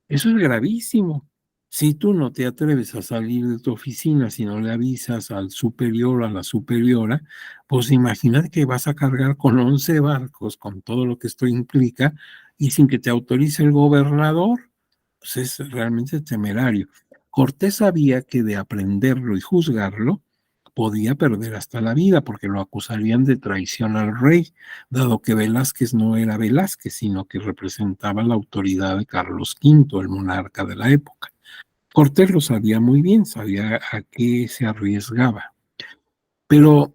Eso es gravísimo. Si tú no te atreves a salir de tu oficina, si no le avisas al superior o a la superiora, pues imagínate que vas a cargar con 11 barcos, con todo lo que esto implica, y sin que te autorice el gobernador, pues es realmente temerario. Cortés sabía que de aprenderlo y juzgarlo, podía perder hasta la vida, porque lo acusarían de traición al rey, dado que Velázquez no era Velázquez, sino que representaba la autoridad de Carlos V, el monarca de la época. Cortés lo sabía muy bien, sabía a qué se arriesgaba. Pero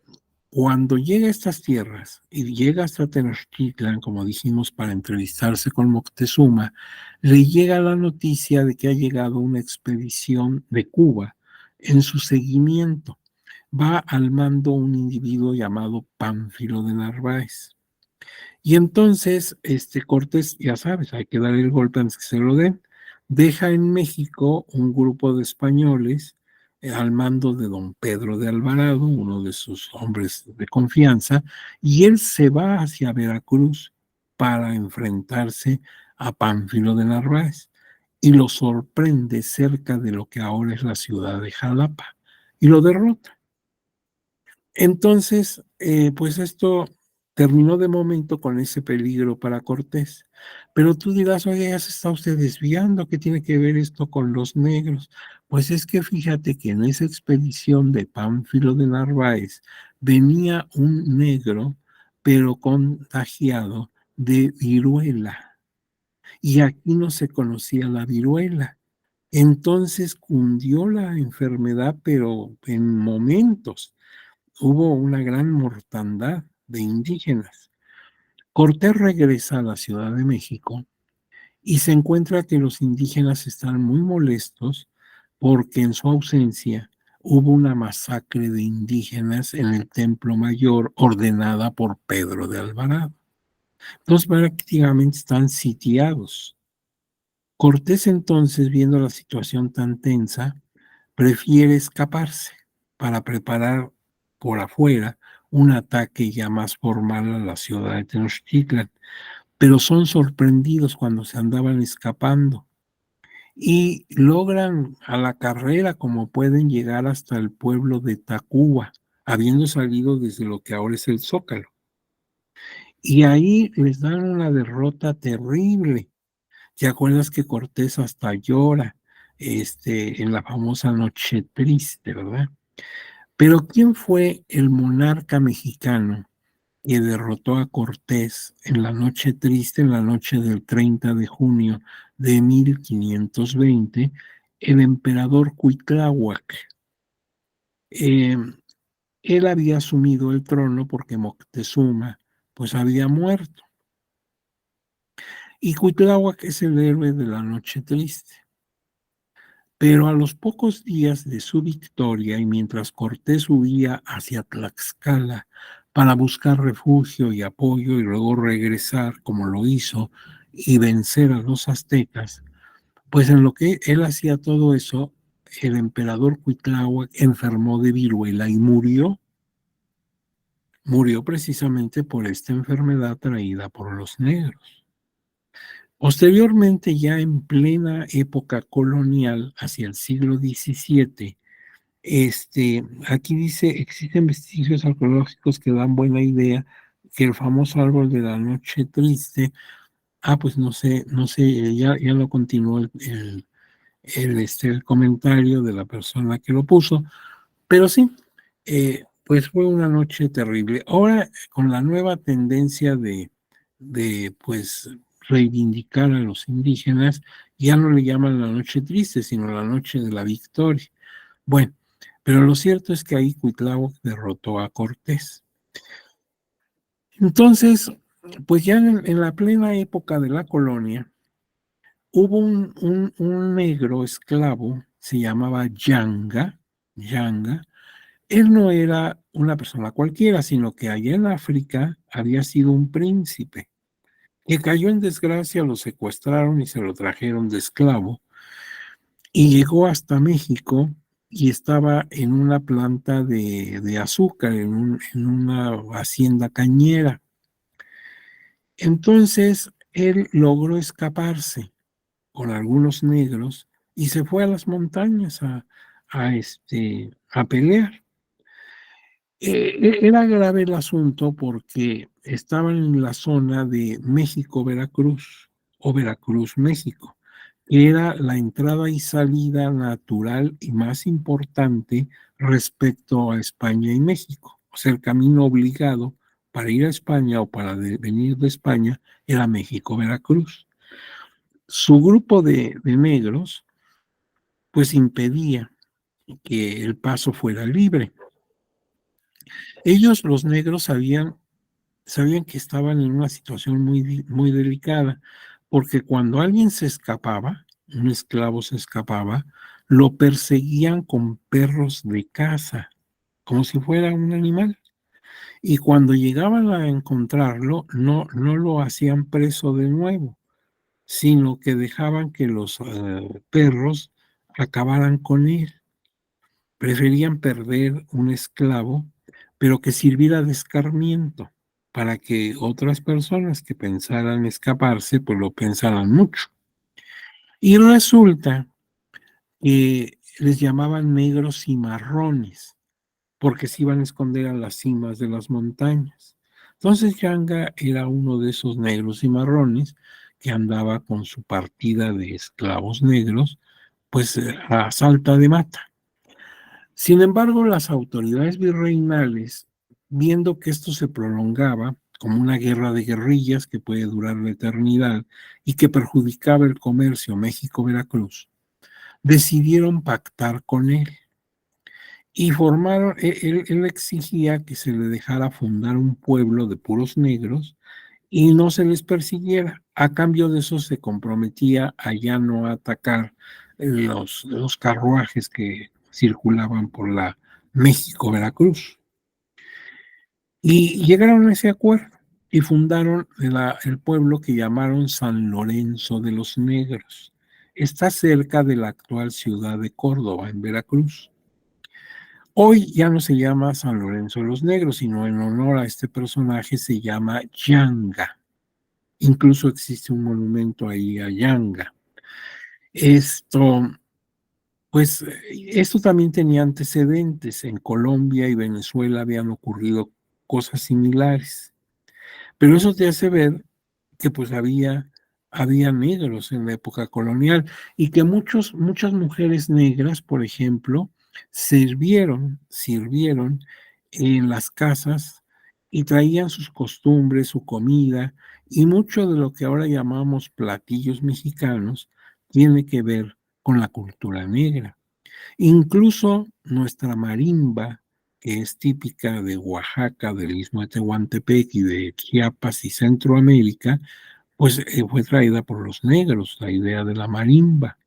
cuando llega a estas tierras y llega hasta Tenochtitlan, como dijimos, para entrevistarse con Moctezuma, le llega la noticia de que ha llegado una expedición de Cuba en su seguimiento. Va al mando un individuo llamado Pánfilo de Narváez. Y entonces, Cortés, ya sabes, hay que dar el golpe antes que se lo den. Deja en México un grupo de españoles al mando de don Pedro de Alvarado, uno de sus hombres de confianza, y él se va hacia Veracruz para enfrentarse a Pánfilo de Narváez y lo sorprende cerca de lo que ahora es la ciudad de Jalapa y lo derrota. Entonces, pues esto terminó de momento con ese peligro para Cortés. Pero tú dirás, oye, ya se está usted desviando, ¿qué tiene que ver esto con los negros? Pues es que fíjate que en esa expedición de Pánfilo de Narváez venía un negro, pero contagiado de viruela. y aquí no se conocía la viruela. Entonces cundió la enfermedad, pero en momentos. Hubo una gran mortandad de indígenas. Cortés regresa a la Ciudad de México y se encuentra que los indígenas están muy molestos porque en su ausencia hubo una masacre de indígenas en el Templo Mayor ordenada por Pedro de Alvarado. Entonces prácticamente están sitiados. Cortés entonces, viendo la situación tan tensa, prefiere escaparse para preparar por afuera un ataque ya más formal a la ciudad de Tenochtitlan, pero son sorprendidos cuando se andaban escapando y logran a la carrera como pueden llegar hasta el pueblo de Tacuba, habiendo salido desde lo que ahora es el Zócalo. Y ahí les dan una derrota terrible. ¿Te acuerdas que Cortés hasta llora, en la famosa Noche Triste, verdad? Pero ¿quién fue el monarca mexicano que derrotó a Cortés en la Noche Triste, en la noche del 30 de junio de 1520? El emperador Cuitláhuac. Él había asumido el trono porque Moctezuma, pues, había muerto. Y Cuitláhuac es el héroe de la Noche Triste. Pero a los pocos días de su victoria y mientras Cortés huía hacia Tlaxcala para buscar refugio y apoyo y luego regresar, como lo hizo, y vencer a los aztecas, pues en lo que él hacía todo eso, el emperador Cuitláhuac enfermó de viruela y murió. Murió precisamente por esta enfermedad traída por los negros. Posteriormente, ya en plena época colonial, hacia el siglo XVII, aquí dice, existen vestigios arqueológicos que dan buena idea que el famoso árbol de la Noche Triste, pues no sé, ya lo continuó el comentario de la persona que lo puso, pero sí, pues fue una noche terrible. Ahora, con la nueva tendencia de pues reivindicar a los indígenas, ya no le llaman la Noche Triste, sino la Noche de la Victoria. Bueno, pero lo cierto es que ahí Cuitláhuac derrotó a Cortés. Entonces, pues ya en la plena época de la colonia, hubo un negro esclavo, se llamaba Yanga. Él no era una persona cualquiera, sino que allá en África había sido un príncipe que cayó en desgracia, lo secuestraron y se lo trajeron de esclavo y llegó hasta México y estaba en una planta de azúcar, en una hacienda cañera. Entonces, él logró escaparse con algunos negros y se fue a las montañas a pelear. Era grave el asunto porque estaban en la zona de México-Veracruz o Veracruz-México, que era la entrada y salida natural y más importante respecto a España y México. O sea, el camino obligado para ir a España o para venir de España era México-Veracruz. Su grupo de negros pues impedía que el paso fuera libre. Ellos, los negros, sabían que estaban en una situación muy delicada, porque cuando alguien se escapaba, un esclavo se escapaba, lo perseguían con perros de caza, como si fuera un animal. Y cuando llegaban a encontrarlo, no lo hacían preso de nuevo, sino que dejaban que los perros acabaran con él. Preferían perder un esclavo, pero que sirviera de escarmiento para que otras personas que pensaran escaparse, pues lo pensaran mucho. Y resulta que les llamaban negros cimarrones, porque se iban a esconder a las cimas de las montañas. Entonces Yanga era uno de esos negros cimarrones que andaba con su partida de esclavos negros, pues a salta de mata. Sin embargo, las autoridades virreinales, viendo que esto se prolongaba, como una guerra de guerrillas que puede durar la eternidad y que perjudicaba el comercio México-Veracruz, decidieron pactar con él y formaron, él exigía que se le dejara fundar un pueblo de puros negros y no se les persiguiera. A cambio de eso se comprometía a ya no atacar los carruajes que circulaban por la México-Veracruz. Y llegaron a ese acuerdo y fundaron el pueblo que llamaron San Lorenzo de los Negros. Está cerca de la actual ciudad de Córdoba, en Veracruz. Hoy ya no se llama San Lorenzo de los Negros, sino en honor a este personaje se llama Yanga. Incluso existe un monumento ahí a Yanga. Esto, pues, esto también tenía antecedentes. En Colombia y Venezuela habían ocurrido cosas similares. Pero eso te hace ver que pues había negros en la época colonial y que muchas mujeres negras, por ejemplo, sirvieron en las casas y traían sus costumbres, su comida, y mucho de lo que ahora llamamos platillos mexicanos tiene que ver con la cultura negra. Incluso nuestra marimba, que es típica de Oaxaca, del istmo de Tehuantepec y de Chiapas y Centroamérica, pues fue traída por los negros, la idea de la marimba.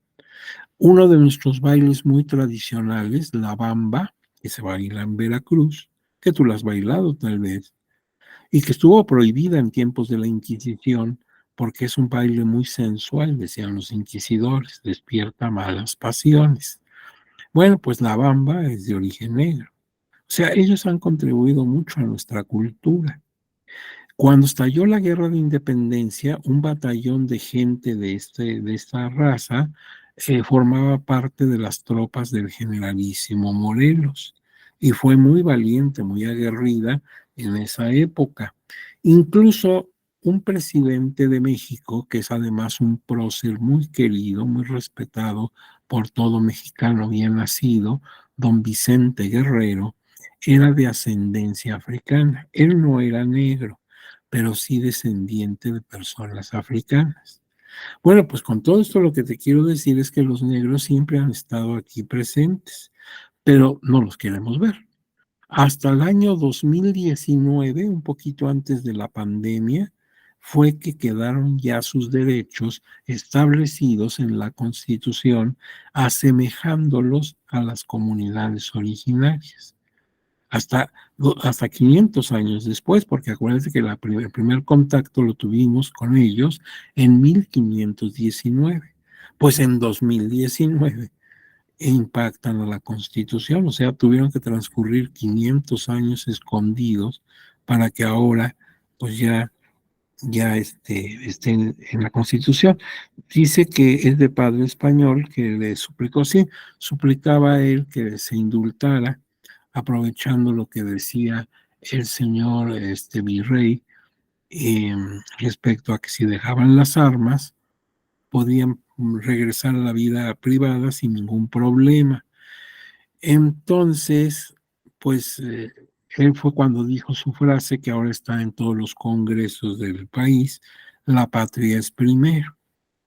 Uno de nuestros bailes muy tradicionales, la bamba, que se baila en Veracruz, que tú la has bailado tal vez, y que estuvo prohibida en tiempos de la Inquisición, porque es un baile muy sensual, decían los inquisidores, despierta malas pasiones. Bueno, pues la bamba es de origen negro. O sea, ellos han contribuido mucho a nuestra cultura. Cuando estalló la Guerra de Independencia, un batallón de gente de esta raza formaba parte de las tropas del generalísimo Morelos y fue muy valiente, muy aguerrida en esa época. Incluso un presidente de México, que es además un prócer muy querido, muy respetado por todo mexicano bien nacido, don Vicente Guerrero, era de ascendencia africana. Él no era negro, pero sí descendiente de personas africanas. Bueno, pues con todo esto lo que te quiero decir es que los negros siempre han estado aquí presentes, pero no los queremos ver. Hasta el año 2019, un poquito antes de la pandemia, fue que quedaron ya sus derechos establecidos en la Constitución, asemejándolos a las comunidades originarias hasta 500 años después, porque acuérdense que el primer contacto lo tuvimos con ellos en 1519. Pues en 2019 impactan a la Constitución, o sea, tuvieron que transcurrir 500 años escondidos para que ahora pues ya estén en la Constitución. Dice que es de padre español que le suplicó, sí, suplicaba a él que se indultara, aprovechando lo que decía el señor virrey respecto a que si dejaban las armas, podían regresar a la vida privada sin ningún problema. Entonces, pues él fue cuando dijo su frase que ahora está en todos los congresos del país: la patria es primero,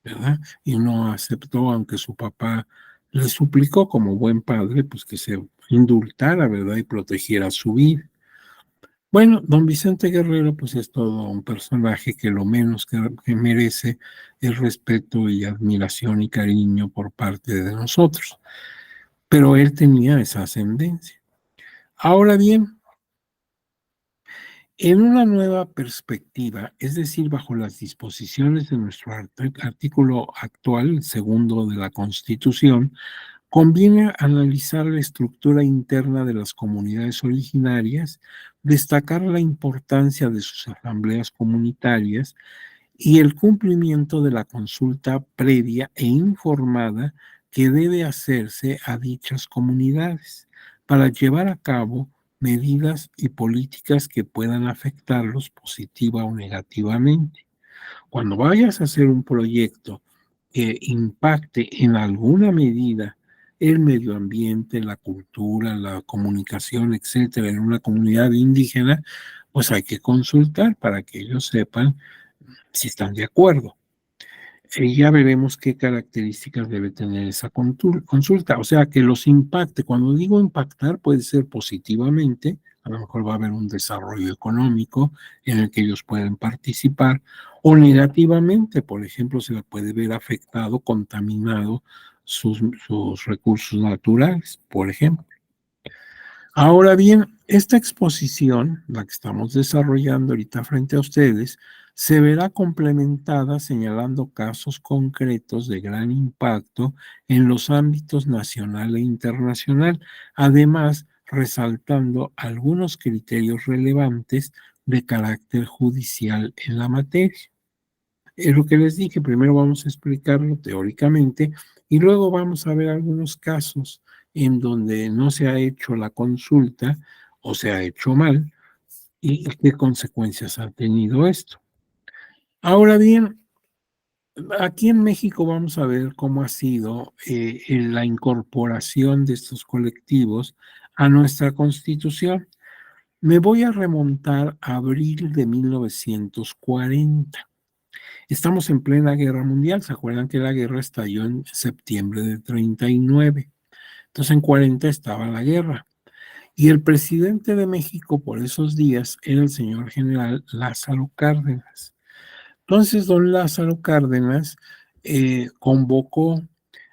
¿verdad? Y no aceptó, aunque su papá le suplicó como buen padre, pues que se indultara, ¿verdad? Y protegiera su vida. Bueno, don Vicente Guerrero, pues es todo un personaje que lo menos que merece es respeto y admiración y cariño por parte de nosotros. Pero él tenía esa ascendencia. Ahora bien, en una nueva perspectiva, es decir, bajo las disposiciones de nuestro artículo actual, el segundo de la Constitución, conviene analizar la estructura interna de las comunidades originarias, destacar la importancia de sus asambleas comunitarias y el cumplimiento de la consulta previa e informada que debe hacerse a dichas comunidades para llevar a cabo medidas y políticas que puedan afectarlos positiva o negativamente. Cuando vayas a hacer un proyecto que impacte en alguna medida el medio ambiente, la cultura, la comunicación, etcétera, en una comunidad indígena, pues hay que consultar para que ellos sepan si están de acuerdo. Ya veremos qué características debe tener esa consulta, o sea, que los impacte. Cuando digo impactar, puede ser positivamente, a lo mejor va a haber un desarrollo económico en el que ellos pueden participar, o negativamente, por ejemplo, se le puede ver afectado, contaminado sus recursos naturales, por ejemplo. Ahora bien, esta exposición, la que estamos desarrollando ahorita frente a ustedes, se verá complementada señalando casos concretos de gran impacto en los ámbitos nacional e internacional, además resaltando algunos criterios relevantes de carácter judicial en la materia. Es lo que les dije, primero vamos a explicarlo teóricamente y luego vamos a ver algunos casos en donde no se ha hecho la consulta o se ha hecho mal y qué consecuencias ha tenido esto. Ahora bien, aquí en México vamos a ver cómo ha sido en la incorporación de estos colectivos a nuestra Constitución. Me voy a remontar a abril de 1940. Estamos en plena guerra mundial. ¿Se acuerdan que la guerra estalló en septiembre de 39? Entonces en 40 estaba la guerra. Y el presidente de México por esos días era el señor general Lázaro Cárdenas. Entonces don Lázaro Cárdenas convocó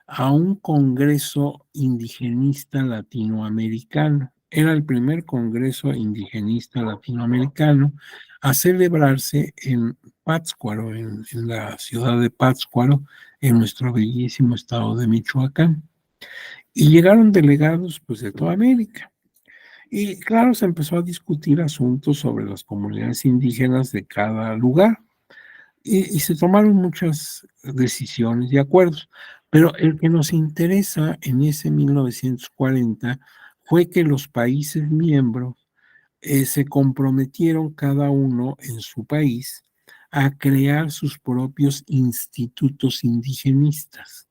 a un congreso indigenista latinoamericano. Era el primer congreso indigenista latinoamericano a celebrarse en Pátzcuaro, en la ciudad de Pátzcuaro, en nuestro bellísimo estado de Michoacán. Y llegaron delegados pues de toda América. Y claro, se empezó a discutir asuntos sobre las comunidades indígenas de cada lugar y se tomaron muchas decisiones y acuerdos, pero el que nos interesa en ese 1940 fue que los países miembros se comprometieron cada uno en su país a crear sus propios institutos indigenistas.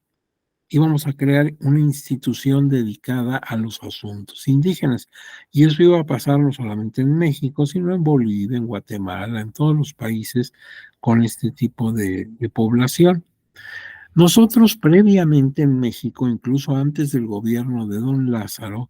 Íbamos a crear una institución dedicada a los asuntos indígenas. Y eso iba a pasar no solamente en México, sino en Bolivia, en Guatemala, en todos los países con este tipo de población. Nosotros previamente en México, incluso antes del gobierno de don Lázaro,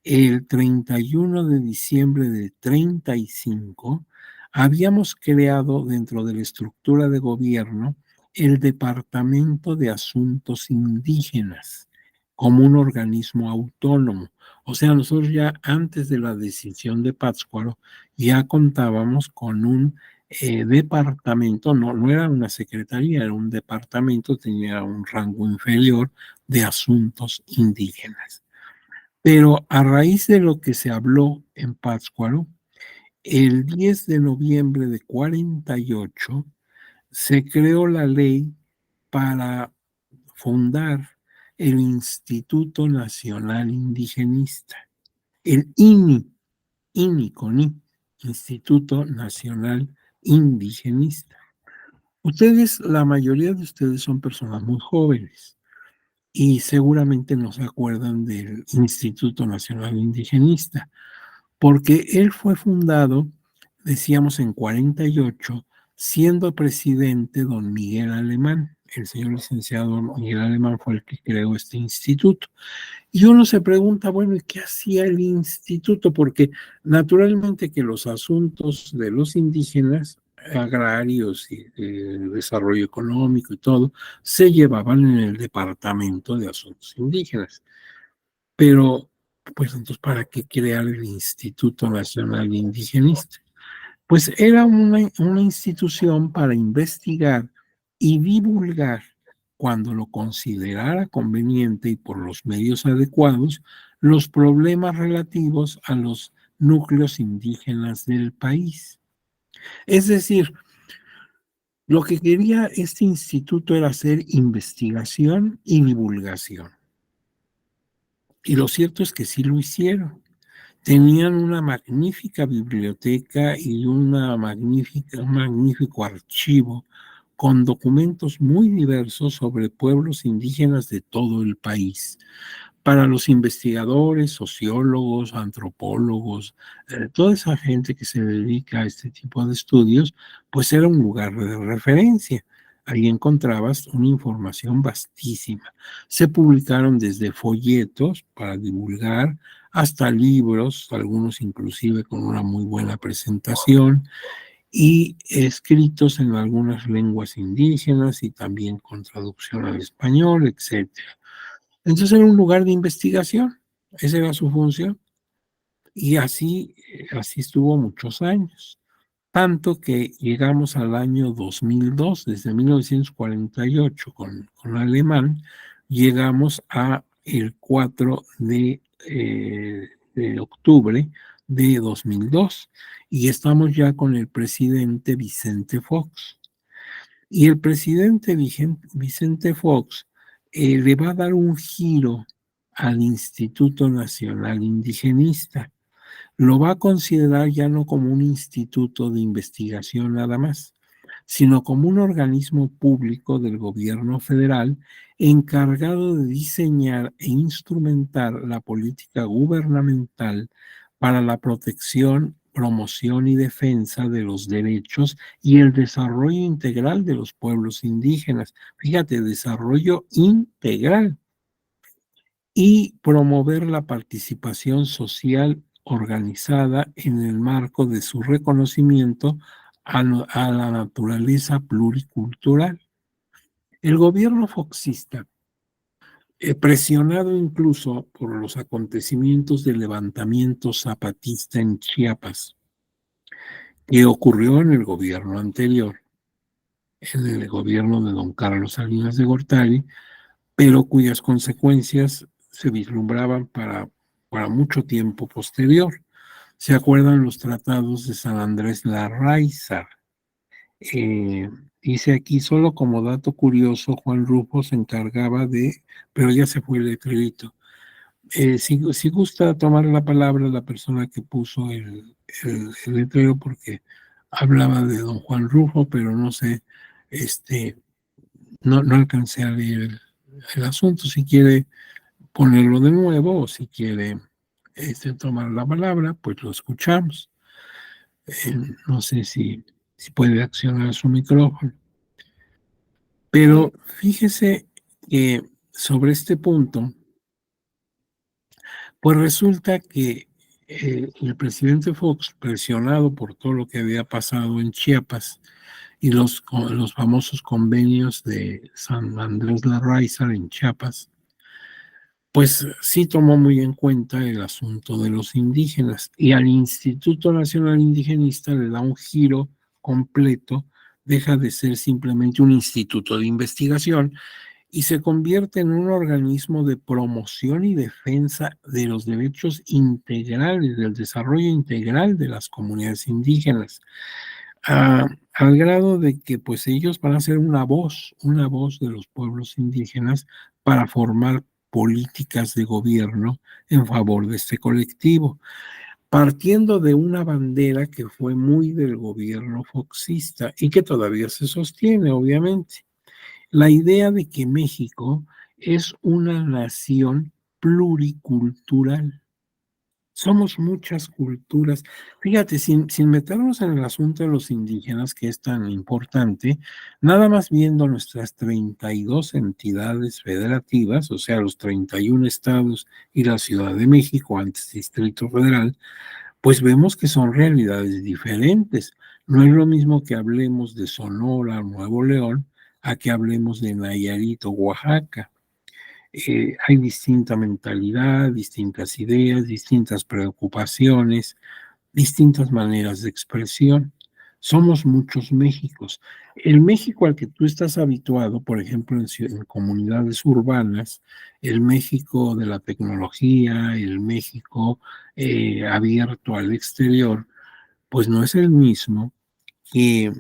el 31 de diciembre de 35, habíamos creado dentro de la estructura de gobierno el Departamento de Asuntos Indígenas como un organismo autónomo. O sea, nosotros ya antes de la decisión de Pátzcuaro ya contábamos con un departamento, no era una secretaría, era un departamento, tenía un rango inferior de asuntos indígenas. Pero a raíz de lo que se habló en Pátzcuaro, el 10 de noviembre de 48 se creó la ley para fundar el Instituto Nacional Indigenista, el INI con I, Instituto Nacional Indigenista. Ustedes, la mayoría de ustedes son personas muy jóvenes y seguramente no se acuerdan del Instituto Nacional Indigenista, porque él fue fundado, decíamos, en 48, siendo presidente don Miguel Alemán. El señor licenciado Miguel Alemán fue el que creó este instituto. Y uno se pregunta, bueno, ¿y qué hacía el instituto? Porque naturalmente que los asuntos de los indígenas, agrarios y desarrollo económico y todo, se llevaban en el Departamento de Asuntos Indígenas. Pero, pues entonces, ¿para qué crear el Instituto Nacional Indigenista? Pues era una institución para investigar y divulgar, cuando lo considerara conveniente y por los medios adecuados, los problemas relativos a los núcleos indígenas del país. Es decir, lo que quería este instituto era hacer investigación y divulgación. Y lo cierto es que sí lo hicieron. Tenían una magnífica biblioteca y un magnífico archivo con documentos muy diversos sobre pueblos indígenas de todo el país. Para los investigadores, sociólogos, antropólogos, toda esa gente que se dedica a este tipo de estudios, pues era un lugar de referencia. Ahí encontrabas una información vastísima. Se publicaron desde folletos para divulgar hasta libros, algunos inclusive con una muy buena presentación, y escritos en algunas lenguas indígenas y también con traducción al español, etcétera. Entonces era un lugar de investigación, esa era su función, y así estuvo muchos años, tanto que llegamos al año 2002, desde 1948 con Alemán, llegamos a el 4 de octubre de 2002 y estamos ya con el presidente Vicente Fox. Y el presidente Vicente Fox le va a dar un giro al Instituto Nacional Indigenista. Lo va a considerar ya no como un instituto de investigación nada más, sino como un organismo público del gobierno federal encargado de diseñar e instrumentar la política gubernamental para la protección, promoción y defensa de los derechos y el desarrollo integral de los pueblos indígenas. Fíjate, desarrollo integral y promover la participación social organizada en el marco de su reconocimiento a la naturaleza pluricultural. El gobierno foxista, presionado incluso por los acontecimientos del levantamiento zapatista en Chiapas, que ocurrió en el gobierno anterior, en el gobierno de don Carlos Salinas de Gortari, pero cuyas consecuencias se vislumbraban para mucho tiempo posterior. ¿Se acuerdan los tratados de San Andrés Larráizar? Eh, Dice aquí, solo como dato curioso, Juan Rufo se encargaba de, pero ya se fue el letrerito. Si gusta tomar la palabra la persona que puso el letrero, porque hablaba de don Juan Rufo, pero no sé, no alcancé a leer el asunto. Si quiere ponerlo de nuevo o si quiere tomar la palabra, pues lo escuchamos. No sé si puede accionar su micrófono. Pero fíjese que sobre este punto, pues resulta que el presidente Fox, presionado por todo lo que había pasado en Chiapas y los famosos convenios de San Andrés Larráizar en Chiapas, pues sí tomó muy en cuenta el asunto de los indígenas y al Instituto Nacional Indigenista le da un giro completo, deja de ser simplemente un instituto de investigación y se convierte en un organismo de promoción y defensa de los derechos integrales, del desarrollo integral de las comunidades indígenas, al grado de que pues ellos van a ser una voz de los pueblos indígenas para formar políticas de gobierno en favor de este colectivo, partiendo de una bandera que fue muy del gobierno foxista y que todavía se sostiene, obviamente. La idea de que México es una nación pluricultural. Somos muchas culturas. Fíjate, sin meternos en el asunto de los indígenas, que es tan importante, nada más viendo nuestras 32 entidades federativas, o sea, los 31 estados y la Ciudad de México, antes Distrito Federal, pues vemos que son realidades diferentes. No es lo mismo que hablemos de Sonora, Nuevo León, a que hablemos de Nayarit o Oaxaca. Hay distinta mentalidad, distintas ideas, distintas preocupaciones, distintas maneras de expresión. Somos muchos Méxicos. El México al que tú estás habituado, por ejemplo, en comunidades urbanas, el México de la tecnología, el México abierto al exterior, pues no es el mismo que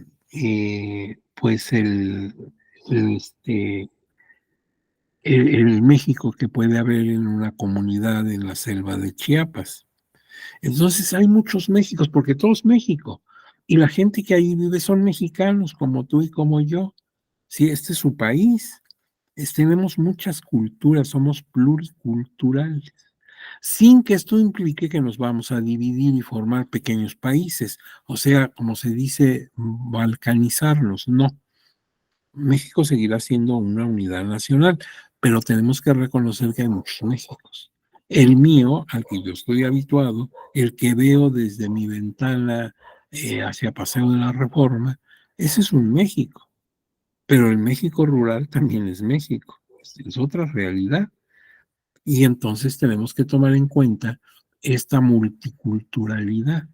pues el México que puede haber en una comunidad en la selva de Chiapas. Entonces hay muchos Méxicos, porque todo es México. Y la gente que ahí vive son mexicanos, como tú y como yo. Sí, este es su país. Tenemos muchas culturas, somos pluriculturales, sin que esto implique que nos vamos a dividir y formar pequeños países, o sea, como se dice, balcanizarnos, no. México seguirá siendo una unidad nacional, pero tenemos que reconocer que hay muchos Méxicos. El mío, al que yo estoy habituado, el que veo desde mi ventana hacia Paseo de la Reforma, ese es un México, pero el México rural también es México, es otra realidad. Y entonces tenemos que tomar en cuenta esta multiculturalidad.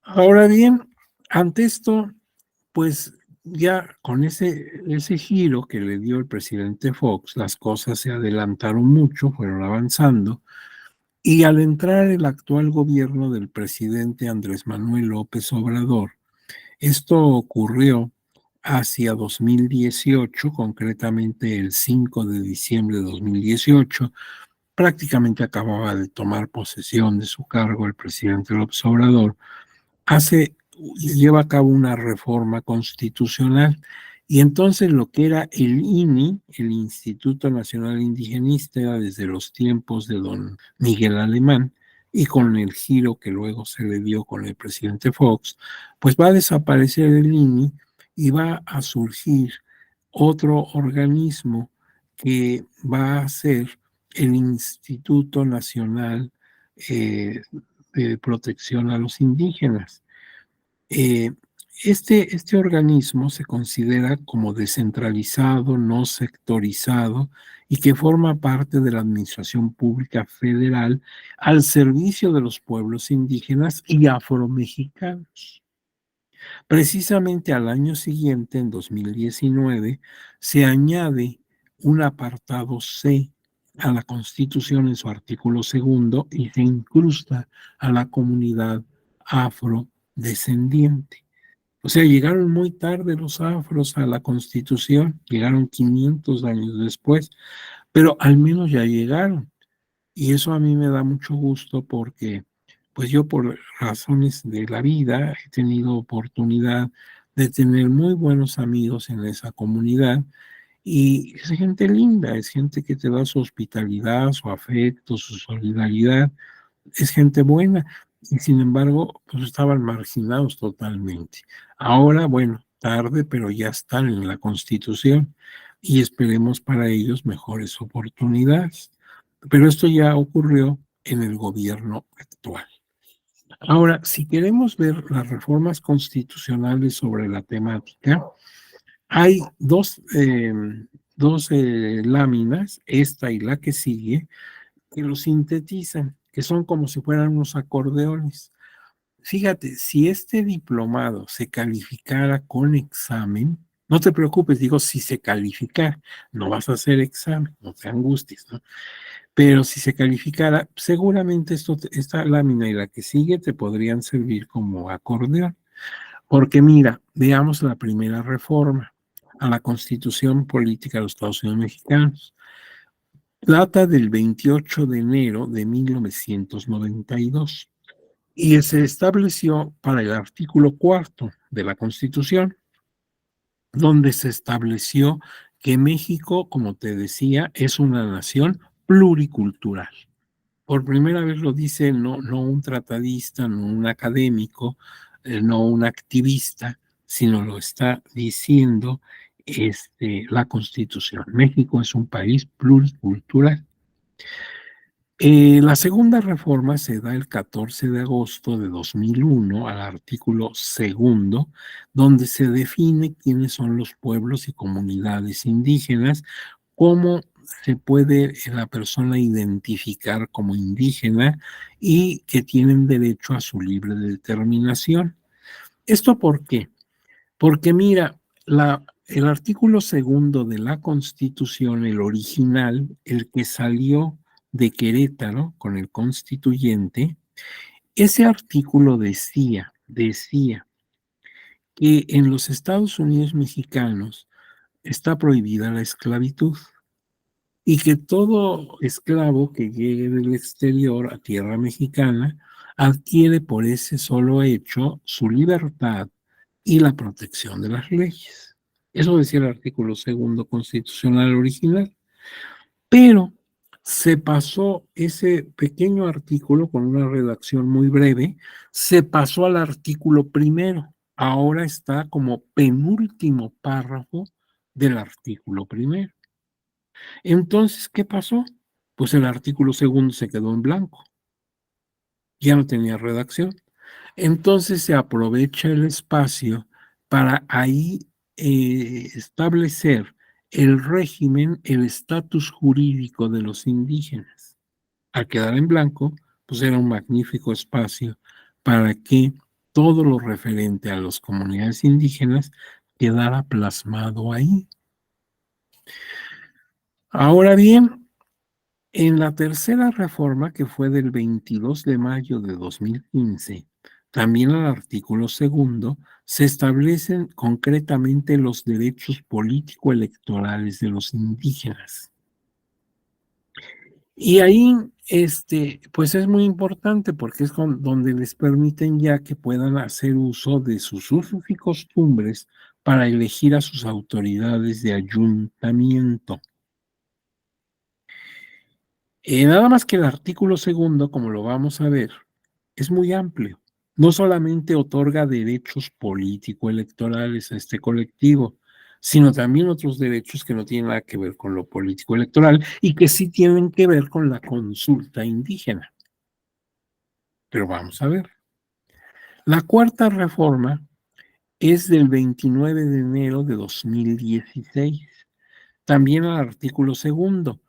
Ahora bien, ante esto, pues ya con ese giro que le dio el presidente Fox, las cosas se adelantaron mucho, fueron avanzando, y al entrar el actual gobierno del presidente Andrés Manuel López Obrador, esto ocurrió hacia 2018, concretamente el 5 de diciembre de 2018, prácticamente acababa de tomar posesión de su cargo el presidente López Obrador, hace lleva a cabo una reforma constitucional y entonces lo que era el INI, el Instituto Nacional Indigenista, era desde los tiempos de don Miguel Alemán y con el giro que luego se le dio con el presidente Fox, pues va a desaparecer el INI y va a surgir otro organismo que va a ser el Instituto Nacional eh, de Protección a los Indígenas. Eh, este organismo se considera como descentralizado, no sectorizado y que forma parte de la Administración Pública Federal al servicio de los pueblos indígenas y afromexicanos. Precisamente al año siguiente, en 2019, se añade un apartado C a la Constitución en su artículo segundo y se incrusta a la comunidad afrodescendiente. O sea, llegaron muy tarde los afros a la Constitución, llegaron 500 años después, pero al menos ya llegaron. Y eso a mí me da mucho gusto porque, pues yo por razones de la vida he tenido oportunidad de tener muy buenos amigos en esa comunidad y es gente linda, es gente que te da su hospitalidad, su afecto, su solidaridad, es gente buena y sin embargo, pues estaban marginados totalmente. Ahora, bueno, tarde, pero ya están en la Constitución y esperemos para ellos mejores oportunidades. Pero esto ya ocurrió en el gobierno actual. Ahora, si queremos ver las reformas constitucionales sobre la temática, hay dos láminas, esta y la que sigue, que lo sintetizan, que son como si fueran unos acordeones. Fíjate, si este diplomado se calificara con examen, no te preocupes, digo, si se calificara, no vas a hacer examen, no te angusties, ¿no? Pero si se calificara, seguramente esta lámina y la que sigue te podrían servir como acordeón. Porque mira, veamos la primera reforma a la Constitución Política de los Estados Unidos Mexicanos. Data del 28 de enero de 1992 y se estableció para el artículo cuarto de la Constitución, donde se estableció que México, como te decía, es una nación pluricultural. Por primera vez lo dice no un tratadista, no un académico, no un activista, sino lo está diciendo la Constitución. México es un país pluricultural. La segunda reforma se da el 14 de agosto de 2001 al artículo segundo, donde se define quiénes son los pueblos y comunidades indígenas, cómo se puede la persona identificar como indígena y que tienen derecho a su libre determinación. ¿Esto por qué? Porque mira, el artículo segundo de la Constitución, el original, el que salió de Querétaro con el constituyente, ese artículo decía que en los Estados Unidos mexicanos está prohibida la esclavitud y que todo esclavo que llegue del exterior a tierra mexicana adquiere por ese solo hecho su libertad y la protección de las leyes. Eso decía el artículo segundo constitucional original. Pero se pasó ese pequeño artículo con una redacción muy breve, se pasó al artículo primero. Ahora está como penúltimo párrafo del artículo primero. Entonces, ¿qué pasó? Pues el artículo segundo se quedó en blanco, ya no tenía redacción. Entonces se aprovecha el espacio para ahí establecer el régimen, el estatus jurídico de los indígenas. Al quedar en blanco, pues era un magnífico espacio para que todo lo referente a las comunidades indígenas quedara plasmado ahí. Ahora bien, en la tercera reforma, que fue del 22 de mayo de 2015, también al artículo segundo, se establecen concretamente los derechos político-electorales de los indígenas. Y ahí, pues es muy importante porque es donde les permiten ya que puedan hacer uso de sus usos y costumbres para elegir a sus autoridades de ayuntamiento. Nada más que el artículo segundo, como lo vamos a ver, es muy amplio. No solamente otorga derechos político-electorales a este colectivo, sino también otros derechos que no tienen nada que ver con lo político-electoral y que sí tienen que ver con la consulta indígena. Pero vamos a ver. La cuarta reforma es del 29 de enero de 2016, también al artículo segundo,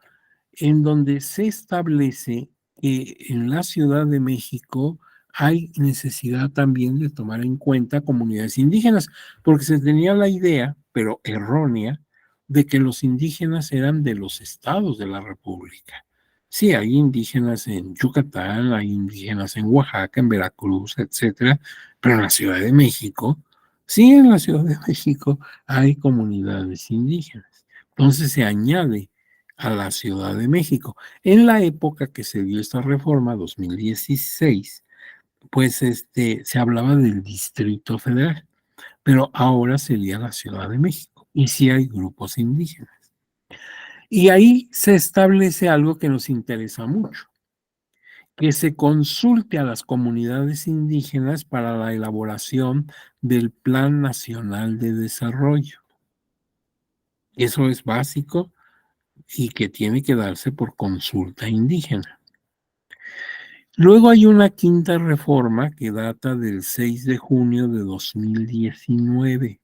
en donde se establece que en la Ciudad de México hay necesidad también de tomar en cuenta comunidades indígenas, porque se tenía la idea, pero errónea, de que los indígenas eran de los estados de la República. Sí, hay indígenas en Yucatán, hay indígenas en Oaxaca, en Veracruz, etcétera, pero en la Ciudad de México, sí, en la Ciudad de México hay comunidades indígenas. Entonces se añade a la Ciudad de México. En la época que se dio esta reforma, 2016, pues se hablaba del Distrito Federal, pero ahora sería la Ciudad de México y sí hay grupos indígenas. Y ahí se establece algo que nos interesa mucho, que se consulte a las comunidades indígenas para la elaboración del Plan Nacional de Desarrollo. Eso es básico y que tiene que darse por consulta indígena. Luego hay una quinta reforma que data del 6 de junio de 2019,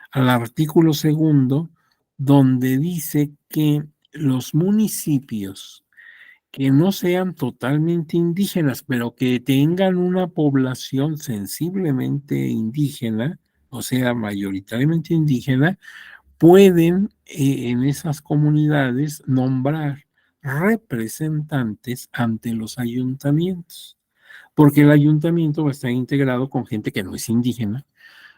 al artículo segundo, donde dice que los municipios que no sean totalmente indígenas, pero que tengan una población sensiblemente indígena, o sea, mayoritariamente indígena, pueden en esas comunidades nombrar representantes ante los ayuntamientos, porque el ayuntamiento va a estar integrado con gente que no es indígena,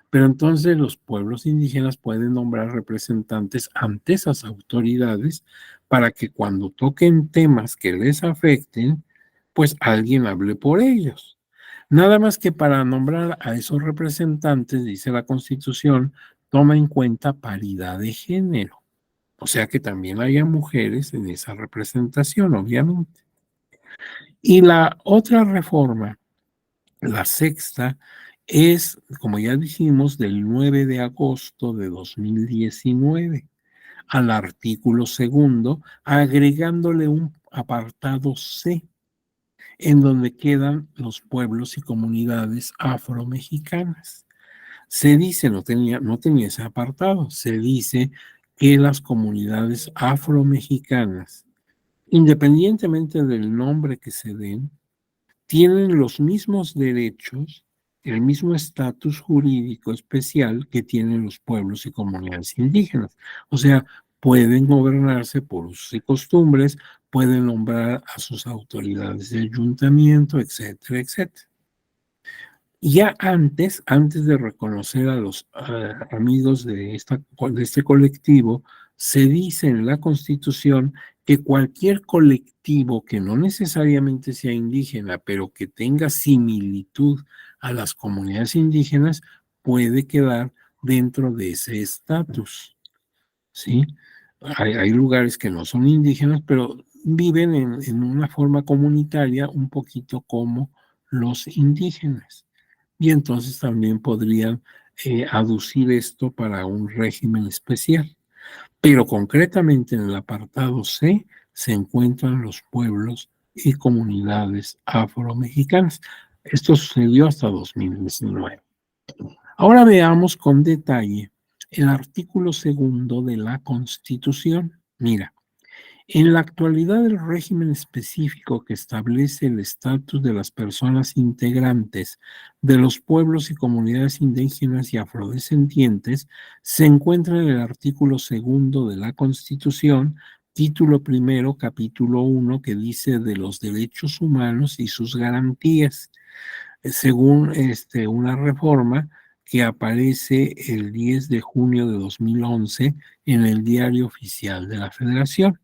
pero entonces los pueblos indígenas pueden nombrar representantes ante esas autoridades para que cuando toquen temas que les afecten, pues alguien hable por ellos. Nada más que para nombrar a esos representantes, dice la Constitución, toma en cuenta paridad de género. O sea que también haya mujeres en esa representación, obviamente. Y la otra reforma, la sexta, es, como ya dijimos, del 9 de agosto de 2019 al artículo segundo, agregándole un apartado C, en donde quedan los pueblos y comunidades afromexicanas. Se dice, no tenía ese apartado, se dice que las comunidades afromexicanas, independientemente del nombre que se den, tienen los mismos derechos, el mismo estatus jurídico especial que tienen los pueblos y comunidades indígenas. O sea, pueden gobernarse por usos y costumbres, pueden nombrar a sus autoridades de ayuntamiento, etcétera, etcétera. Ya antes de reconocer a los amigos de este colectivo, se dice en la Constitución que cualquier colectivo que no necesariamente sea indígena, pero que tenga similitud a las comunidades indígenas, puede quedar dentro de ese estatus, ¿sí? Hay lugares que no son indígenas, pero viven en una forma comunitaria un poquito como los indígenas. Y entonces también podrían aducir esto para un régimen especial. Pero concretamente en el apartado C se encuentran los pueblos y comunidades afromexicanas. Esto sucedió hasta 2019. Ahora veamos con detalle el artículo segundo de la Constitución. Mira, en la actualidad, el régimen específico que establece el estatus de las personas integrantes de los pueblos y comunidades indígenas y afrodescendientes se encuentra en el artículo segundo de la Constitución, título primero, capítulo 1, que dice de los derechos humanos y sus garantías, según una reforma que aparece el 10 de junio de 2011 en el Diario Oficial de la Federación.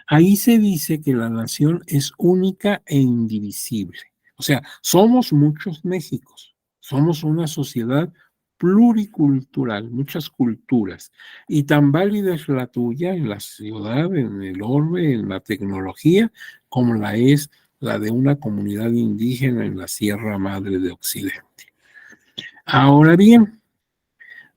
Ahí se dice que la nación es única e indivisible. O sea, somos muchos Méxicos, somos una sociedad pluricultural, muchas culturas, y tan válida es la tuya en la ciudad, en el orbe, en la tecnología, como la es la de una comunidad indígena en la Sierra Madre de Occidente. Ahora bien,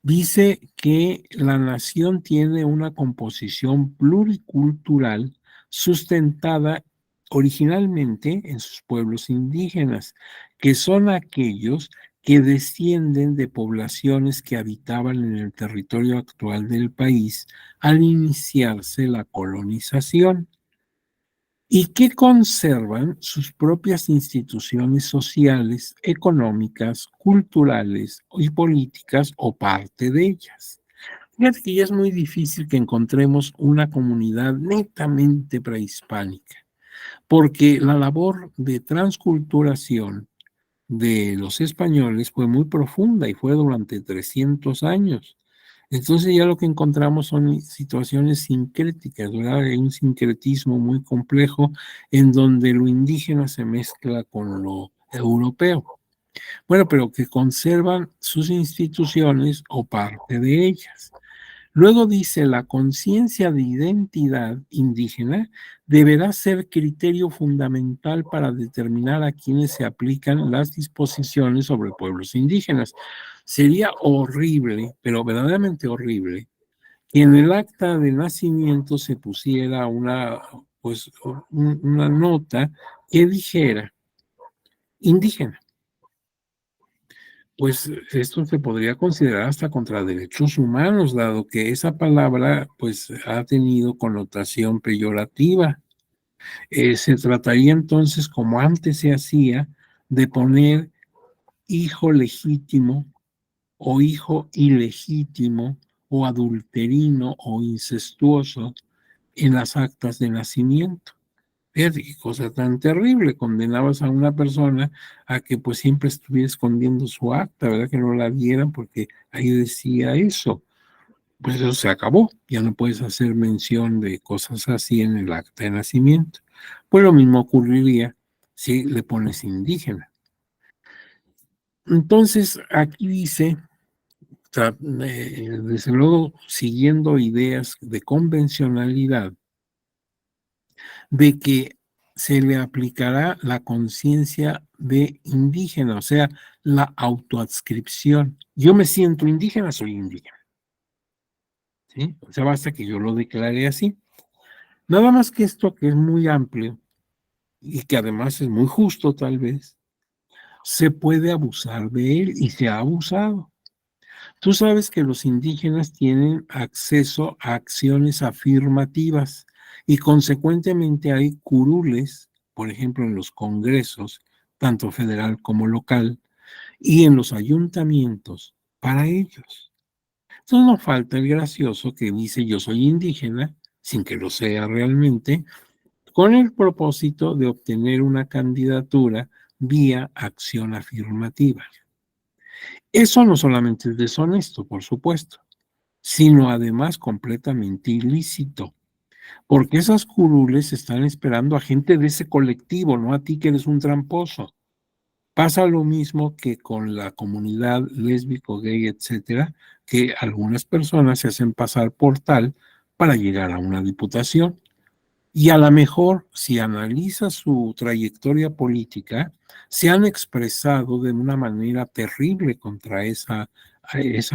dice que la nación tiene una composición pluricultural sustentada originalmente en sus pueblos indígenas, que son aquellos que descienden de poblaciones que habitaban en el territorio actual del país al iniciarse la colonización y que conservan sus propias instituciones sociales, económicas, culturales y políticas o parte de ellas. Fíjate que ya es muy difícil que encontremos una comunidad netamente prehispánica, porque la labor de transculturación de los españoles fue muy profunda y fue durante 300 años. Entonces ya lo que encontramos son situaciones sincréticas, ¿verdad? Hay un sincretismo muy complejo en donde lo indígena se mezcla con lo europeo. Bueno, pero que conservan sus instituciones o parte de ellas. Luego dice, la conciencia de identidad indígena deberá ser criterio fundamental para determinar a quienes se aplican las disposiciones sobre pueblos indígenas. Sería horrible, pero verdaderamente horrible, que en el acta de nacimiento se pusiera una nota que dijera indígena. Pues esto se podría considerar hasta contra derechos humanos, dado que esa palabra pues ha tenido connotación peyorativa. Se trataría entonces, como antes se hacía, de poner hijo legítimo o hijo ilegítimo o adulterino o incestuoso en las actas de nacimiento. Fíjate qué cosa tan terrible, condenabas a una persona a que pues siempre estuviera escondiendo su acta, ¿verdad? Que no la dieran porque ahí decía eso. Pues eso se acabó, ya no puedes hacer mención de cosas así en el acta de nacimiento. Pues lo mismo ocurriría si le pones indígena. Entonces, aquí dice, desde luego, siguiendo ideas de convencionalidad, de que se le aplicará la conciencia de indígena, o sea, la autoadscripción. Yo me siento indígena, soy indígena. ¿Sí? O sea, basta que yo lo declare así. Nada más que esto, que es muy amplio y que además es muy justo tal vez, se puede abusar de él y se ha abusado. Tú sabes que los indígenas tienen acceso a acciones afirmativas y consecuentemente hay curules, por ejemplo, en los congresos, tanto federal como local, y en los ayuntamientos para ellos. Entonces no falta el gracioso que dice yo soy indígena, sin que lo sea realmente, con el propósito de obtener una candidatura vía acción afirmativa. Eso no solamente es deshonesto, por supuesto, sino además completamente ilícito, porque esas curules están esperando a gente de ese colectivo, no a ti que eres un tramposo. Pasa lo mismo que con la comunidad lésbico, gay, etcétera, que algunas personas se hacen pasar por tal para llegar a una diputación. Y a lo mejor, si analizas su trayectoria política, se han expresado de una manera terrible contra esa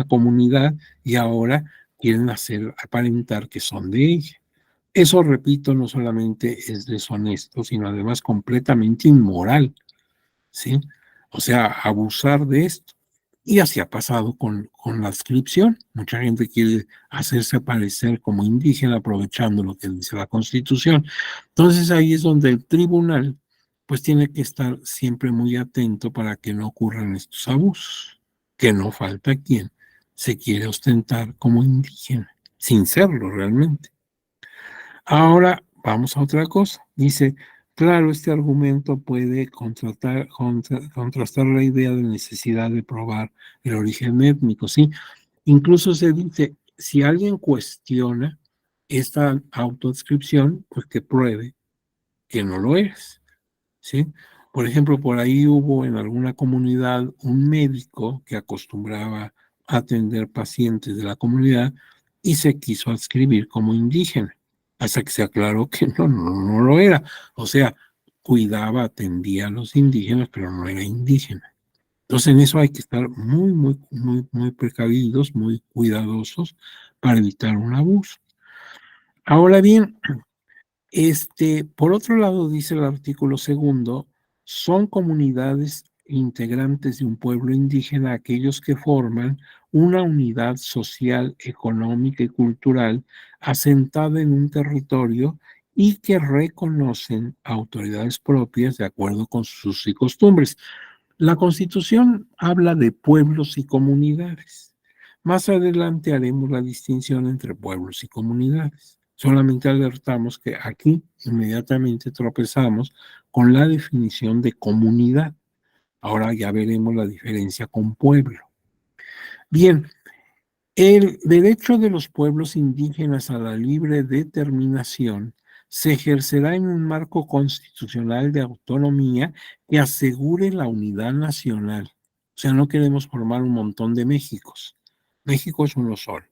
comunidad y ahora quieren hacer aparentar que son de ella. Eso, repito, no solamente es deshonesto, sino además completamente inmoral, ¿sí? O sea, abusar de esto. Y así ha pasado con la adscripción. Mucha gente quiere hacerse parecer como indígena aprovechando lo que dice la Constitución. Entonces ahí es donde el tribunal pues tiene que estar siempre muy atento para que no ocurran estos abusos, que no falta quien se quiere ostentar como indígena, sin serlo realmente. Ahora vamos a otra cosa. Dice, claro, este argumento puede contrastar la idea de necesidad de probar el origen étnico, ¿sí? Incluso se dice, si alguien cuestiona esta autoadscripción, pues que pruebe que no lo es, ¿sí? Por ejemplo, por ahí hubo en alguna comunidad un médico que acostumbraba a atender pacientes de la comunidad y se quiso adscribir como indígena, hasta que se aclaró que no lo era. O sea, cuidaba, atendía a los indígenas, pero no era indígena. Entonces, en eso hay que estar muy precavidos, muy cuidadosos para evitar un abuso. Ahora bien, por otro lado, dice el artículo segundo, son comunidades integrantes de un pueblo indígena aquellos que forman una unidad social, económica y cultural asentada en un territorio y que reconocen autoridades propias de acuerdo con sus usos y costumbres. La Constitución habla de pueblos y comunidades. Más adelante haremos la distinción entre pueblos y comunidades. Solamente alertamos que aquí inmediatamente tropezamos con la definición de comunidad. Ahora ya veremos la diferencia con pueblo. Bien, el derecho de los pueblos indígenas a la libre determinación se ejercerá en un marco constitucional de autonomía que asegure la unidad nacional. O sea, no queremos formar un montón de Méxicos. México es uno solo.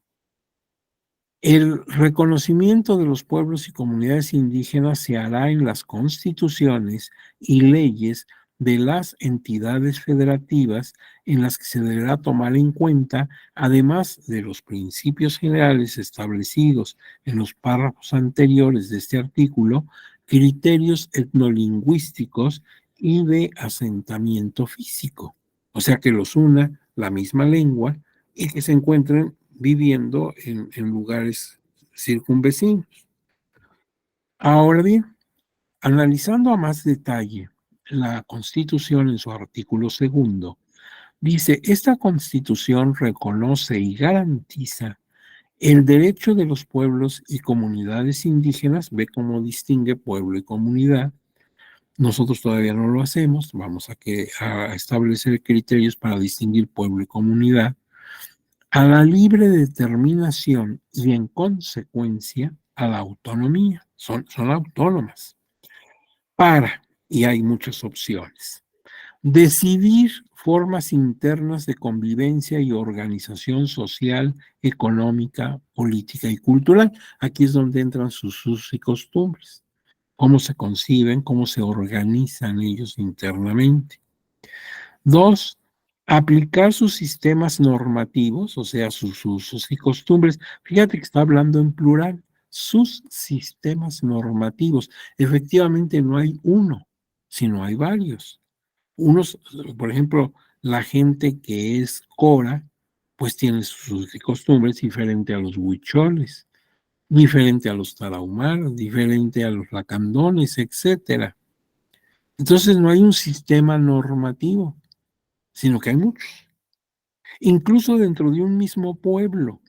El reconocimiento de los pueblos y comunidades indígenas se hará en las constituciones y leyes de las entidades federativas en las que se deberá tomar en cuenta, además de los principios generales establecidos en los párrafos anteriores de este artículo, criterios etnolingüísticos y de asentamiento físico. O sea, que los una la misma lengua y que se encuentren viviendo en lugares circunvecinos. Ahora bien, analizando a más detalle la Constitución en su artículo segundo, dice, esta Constitución reconoce y garantiza el derecho de los pueblos y comunidades indígenas, ve cómo distingue pueblo y comunidad. Nosotros todavía no lo hacemos, vamos a establecer criterios para distinguir pueblo y comunidad a la libre determinación y en consecuencia a la autonomía. Son autónomas para, y hay muchas opciones, decidir formas internas de convivencia y organización social, económica, política y cultural. Aquí es donde entran sus usos y costumbres, cómo se conciben, cómo se organizan ellos internamente. Dos, aplicar sus sistemas normativos, o sea, sus usos y costumbres. Fíjate que está hablando en plural, sus sistemas normativos. Efectivamente, no hay uno, sino hay varios. Unos, por ejemplo, la gente que es Cora, pues tiene sus usos y costumbres diferente a los huicholes, diferente a los tarahumaras, diferente a los lacandones, etcétera. Entonces no hay un sistema normativo, sino que hay muchos. Incluso dentro de un mismo pueblo,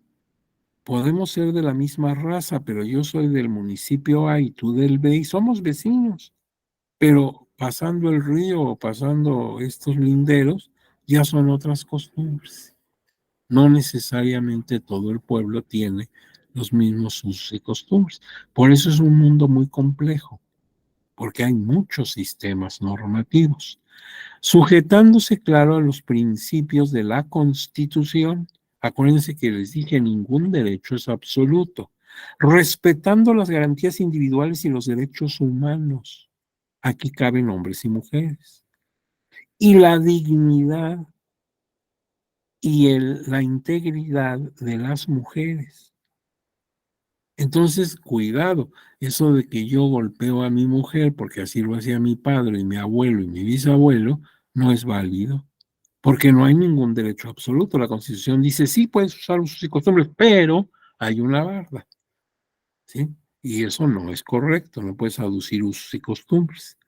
podemos ser de la misma raza, pero yo soy del municipio A y tú del B y somos vecinos, pero pasando el río o pasando estos linderos, ya son otras costumbres. No necesariamente todo el pueblo tiene los mismos usos y costumbres. Por eso es un mundo muy complejo, porque hay muchos sistemas normativos. sujetándose, claro, a los principios de la Constitución. Acuérdense que les dije, ningún derecho es absoluto. Respetando las garantías individuales y los derechos humanos. Aquí caben hombres y mujeres. Y la dignidad y la integridad de las mujeres. Entonces, cuidado, eso de que yo golpeo a mi mujer porque así lo hacía mi padre y mi abuelo y mi bisabuelo, no es válido, porque no hay ningún derecho absoluto. La Constitución dice, sí, puedes usar usos y costumbres, pero hay una barda, ¿sí? Y eso no es correcto, no puedes aducir usos y costumbres.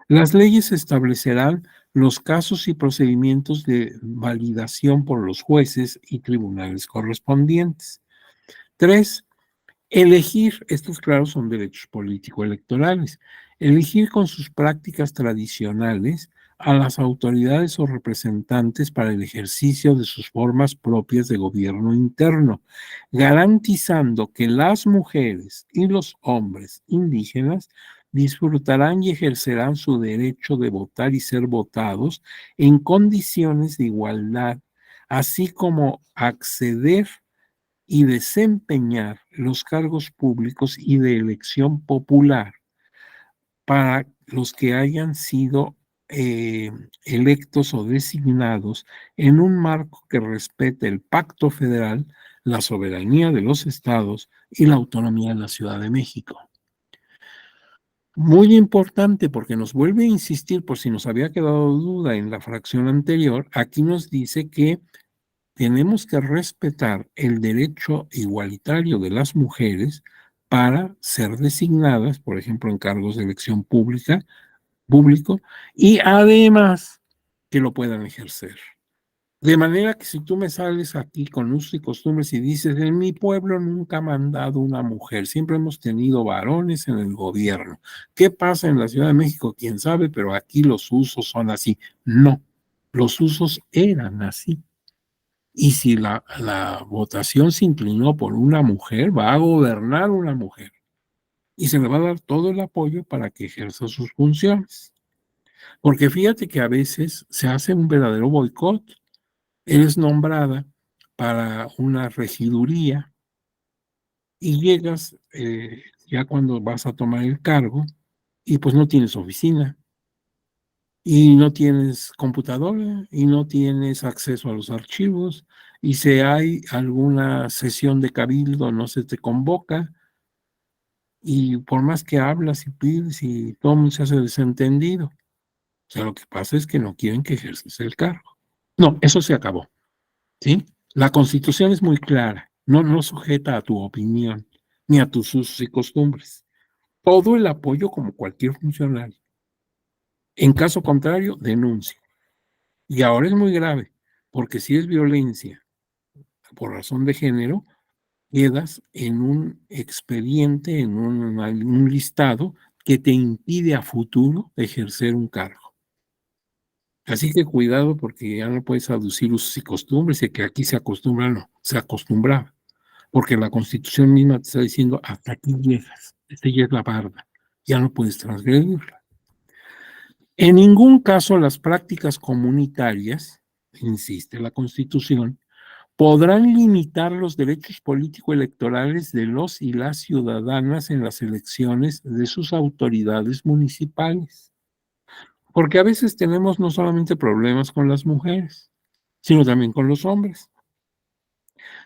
Las leyes establecerán los casos y procedimientos de validación por los jueces y tribunales correspondientes. 3. Elegir, estos claro son derechos político-electorales, elegir con sus prácticas tradicionales a las autoridades o representantes para el ejercicio de sus formas propias de gobierno interno, garantizando que las mujeres y los hombres indígenas disfrutarán y ejercerán su derecho de votar y ser votados en condiciones de igualdad, así como acceder y desempeñar los cargos públicos y de elección popular para los que hayan sido electos o designados en un marco que respete el pacto federal, la soberanía de los estados y la autonomía de la Ciudad de México. Muy importante porque nos vuelve a insistir, por si nos había quedado duda en la fracción anterior, aquí nos dice que tenemos que respetar el derecho igualitario de las mujeres para ser designadas, por ejemplo, en cargos de elección público, y además que lo puedan ejercer. De manera que si tú me sales aquí con usos y costumbres y dices, en mi pueblo nunca ha mandado una mujer, siempre hemos tenido varones en el gobierno. ¿Qué pasa en la Ciudad de México? Quién sabe, pero aquí los usos son así. No, los usos eran así. Y si la votación se inclinó por una mujer, va a gobernar una mujer y se le va a dar todo el apoyo para que ejerza sus funciones. Porque fíjate que a veces se hace un verdadero boicot. Eres nombrada para una regiduría y llegas ya cuando vas a tomar el cargo y pues no tienes oficina y no tienes computadora y no tienes acceso a los archivos y si hay alguna sesión de cabildo no se te convoca y por más que hablas y pides y todo el mundo se hace desentendido. O sea, lo que pasa es que no quieren que ejerzas el cargo. No, eso se acabó, ¿sí? La Constitución es muy clara, no sujeta a tu opinión ni a tus usos y costumbres. Todo el apoyo como cualquier funcionario. En caso contrario, denuncia. Y ahora es muy grave, porque si es violencia por razón de género, quedas en un expediente, en un listado que te impide a futuro ejercer un cargo. Así que cuidado porque ya no puedes aducir usos y costumbres, y que aquí se acostumbra, no, se acostumbraba, porque la Constitución misma te está diciendo hasta aquí llegas, esta ya es la barda, ya no puedes transgredirla. En ningún caso las prácticas comunitarias, insiste la Constitución, podrán limitar los derechos político-electorales de los y las ciudadanas en las elecciones de sus autoridades municipales. Porque a veces tenemos no solamente problemas con las mujeres, sino también con los hombres.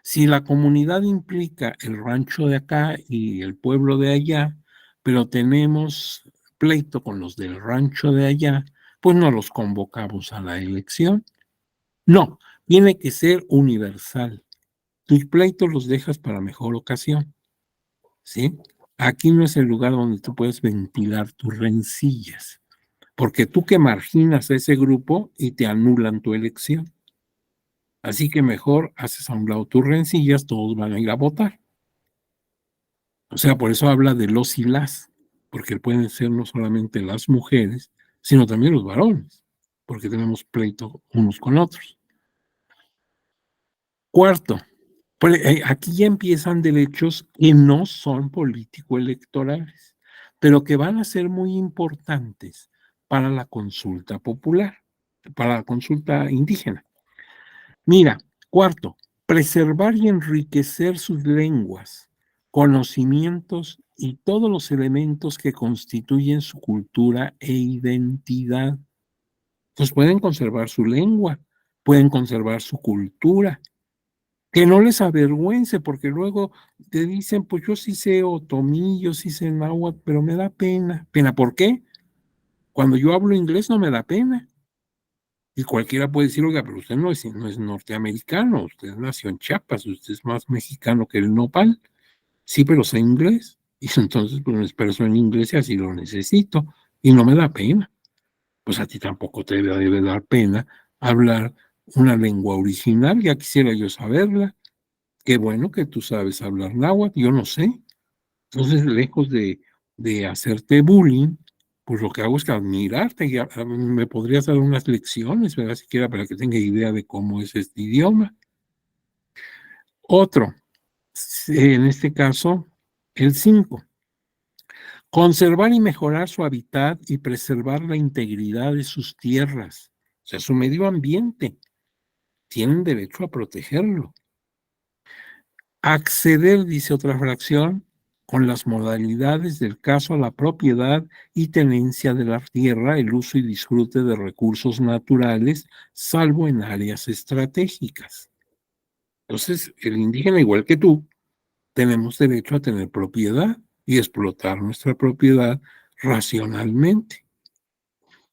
Si la comunidad implica el rancho de acá y el pueblo de allá, pero tenemos pleito con los del rancho de allá, pues no los convocamos a la elección. No, tiene que ser universal. Tus pleitos los dejas para mejor ocasión, ¿sí? Aquí no es el lugar donde tú puedes ventilar tus rencillas, porque tú que marginas a ese grupo y te anulan tu elección. Así que mejor haces a un lado tus rencillas, todos van a ir a votar. O sea, por eso habla de los y las, porque pueden ser no solamente las mujeres, sino también los varones, porque tenemos pleito unos con otros. Cuarto, aquí ya empiezan derechos que no son político-electorales, pero que van a ser muy importantes para la consulta popular, para la consulta indígena. Mira, cuarto, preservar y enriquecer sus lenguas, conocimientos y todos los elementos que constituyen su cultura e identidad. Pues pueden conservar su lengua, pueden conservar su cultura, que no les avergüence, porque luego te dicen, pues yo sí sé otomí, yo sí sé náhuatl, pero me da pena. ¿Pena por qué? Cuando yo hablo inglés no me da pena. Y cualquiera puede decir, oiga, pero usted no es norteamericano, usted nació en Chiapas, usted es más mexicano que el nopal. Sí, pero sé inglés. Y entonces pues me expreso en inglés y así lo necesito. Y no me da pena. Pues a ti tampoco te debe dar pena hablar una lengua original, ya quisiera yo saberla. Qué bueno que tú sabes hablar náhuatl, yo no sé. Entonces, lejos de hacerte bullying, pues lo que hago es que admirarte y me podrías dar unas lecciones, ¿verdad? Siquiera para que tenga idea de cómo es este idioma. Otro, en este caso, el 5, conservar y mejorar su hábitat y preservar la integridad de sus tierras, o sea, su medio ambiente. Tienen derecho a protegerlo. Acceder, dice otra fracción, con las modalidades del caso a la propiedad y tenencia de la tierra, el uso y disfrute de recursos naturales, salvo en áreas estratégicas. Entonces, el indígena, igual que tú, tenemos derecho a tener propiedad y explotar nuestra propiedad racionalmente.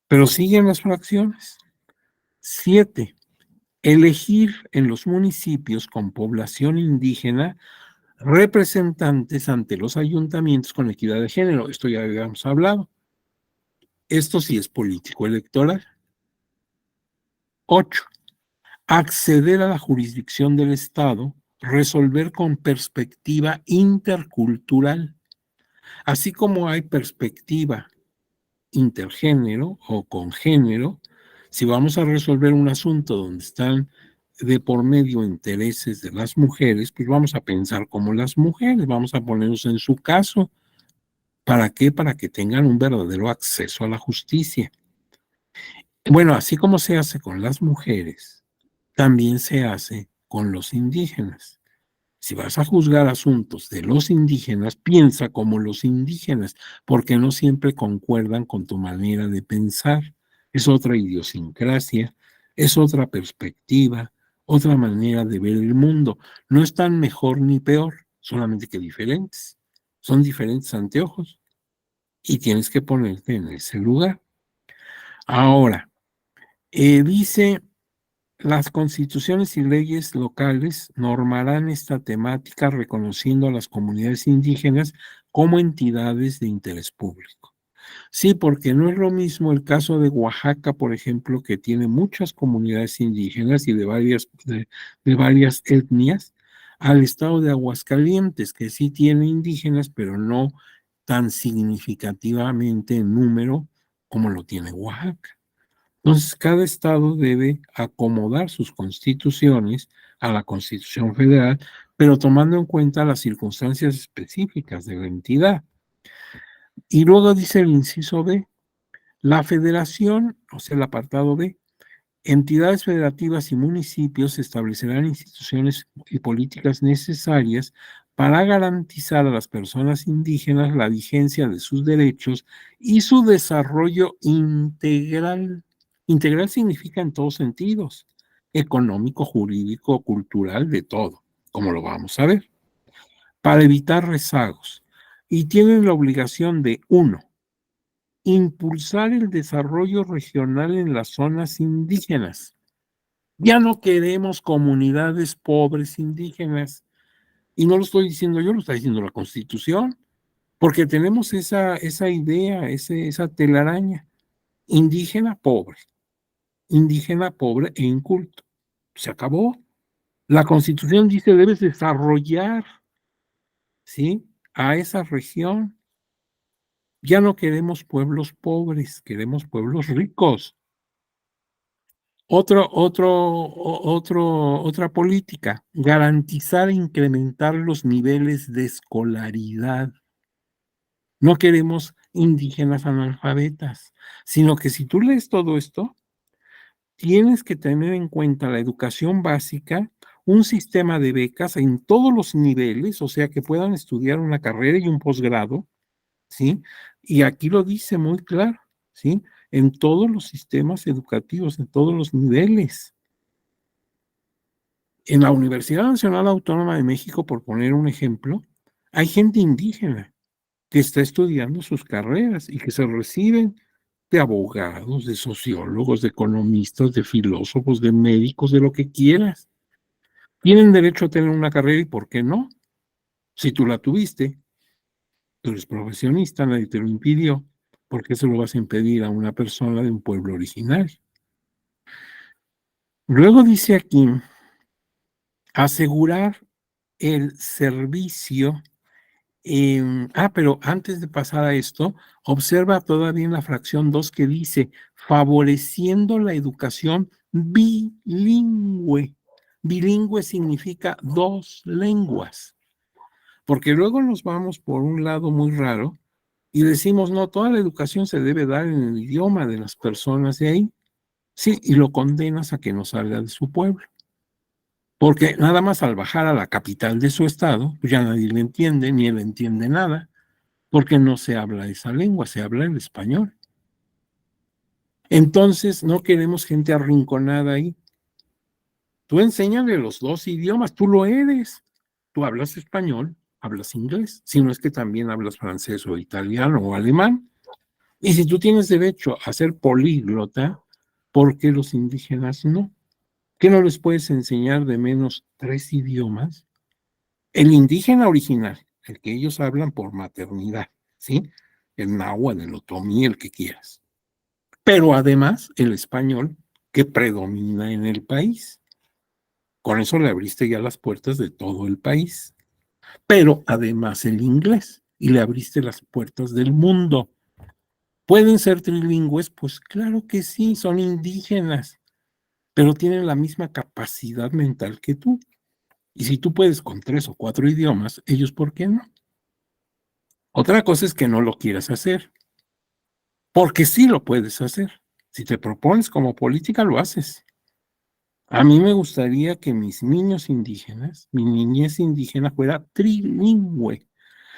Pero siguen las fracciones. 7. Elegir en los municipios con población indígena representantes ante los ayuntamientos con equidad de género. Esto ya habíamos hablado. Esto sí es político electoral. 8. Acceder a la jurisdicción del Estado, resolver con perspectiva intercultural. Así como hay perspectiva intergénero o congénero, si vamos a resolver un asunto donde están de por medio intereses de las mujeres, pues vamos a pensar como las mujeres, vamos a ponernos en su caso. ¿Para qué? Para que tengan un verdadero acceso a la justicia. Bueno, así como se hace con las mujeres, también se hace con los indígenas. Si vas a juzgar asuntos de los indígenas, piensa como los indígenas, porque no siempre concuerdan con tu manera de pensar. Es otra idiosincrasia, es otra perspectiva, otra manera de ver el mundo. No están mejor ni peor, solamente que diferentes. Son diferentes anteojos y tienes que ponerte en ese lugar. Ahora, dice, las constituciones y leyes locales normarán esta temática reconociendo a las comunidades indígenas como entidades de interés público. Sí, porque no es lo mismo el caso de Oaxaca, por ejemplo, que tiene muchas comunidades indígenas y de varias etnias, al estado de Aguascalientes, que sí tiene indígenas, pero no tan significativamente en número como lo tiene Oaxaca. Entonces, cada estado debe acomodar sus constituciones a la Constitución Federal, pero tomando en cuenta las circunstancias específicas de la entidad. Y luego dice el inciso B, la federación, o sea, el apartado B, entidades federativas y municipios establecerán instituciones y políticas necesarias para garantizar a las personas indígenas la vigencia de sus derechos y su desarrollo integral. Integral significa en todos sentidos, económico, jurídico, cultural, de todo, como lo vamos a ver, para evitar rezagos. Y tienen la obligación de, uno, impulsar el desarrollo regional en las zonas indígenas. Ya no queremos comunidades pobres indígenas. Y no lo estoy diciendo yo, lo está diciendo la Constitución, porque tenemos esa idea, esa telaraña. Indígena pobre e inculto. Se acabó. La Constitución dice debes desarrollar, ¿sí? A esa región. Ya no queremos pueblos pobres, queremos pueblos ricos. Otra política, garantizar e incrementar los niveles de escolaridad. No queremos indígenas analfabetas, sino que si tú lees todo esto, tienes que tener en cuenta la educación básica, un sistema de becas en todos los niveles, o sea, que puedan estudiar una carrera y un posgrado, ¿sí? Y aquí lo dice muy claro, ¿sí? En todos los sistemas educativos, en todos los niveles. En la Universidad Nacional Autónoma de México, por poner un ejemplo, hay gente indígena que está estudiando sus carreras y que se reciben de abogados, de sociólogos, de economistas, de filósofos, de médicos, de lo que quieras. Tienen derecho a tener una carrera y ¿por qué no? Si tú la tuviste, tú eres profesionista, nadie te lo impidió. ¿Por qué se lo vas a impedir a una persona de un pueblo originario? Luego dice aquí, asegurar el servicio. Pero antes de pasar a esto, observa todavía en la fracción 2 que dice, favoreciendo la educación bilingüe. Bilingüe significa 2 lenguas, porque luego nos vamos por un lado muy raro y decimos, no, toda la educación se debe dar en el idioma de las personas de ahí. Sí, y lo condenas a que no salga de su pueblo, porque nada más al bajar a la capital de su estado, pues ya nadie le entiende, ni él entiende nada. Porque no se habla esa lengua, se habla el español. Entonces, no queremos gente arrinconada ahí. Tú enséñale los 2 idiomas, tú lo eres. Tú hablas español, hablas inglés, si no es que también hablas francés o italiano o alemán. Y si tú tienes derecho a ser políglota, ¿por qué los indígenas no? ¿Qué no les puedes enseñar de menos 3 idiomas? El indígena original, el que ellos hablan por maternidad, ¿sí? El náhuatl, el otomí, el que quieras. Pero además el español que predomina en el país. Con eso le abriste ya las puertas de todo el país. Pero además el inglés y le abriste las puertas del mundo. ¿Pueden ser trilingües? Pues claro que sí, son indígenas, pero tienen la misma capacidad mental que tú. Y si tú puedes con 3 o 4 idiomas, ellos, ¿por qué no? Otra cosa es que no lo quieras hacer, porque sí lo puedes hacer. Si te propones como política, lo haces. A mí me gustaría que mis niños indígenas, mi niñez indígena fuera trilingüe,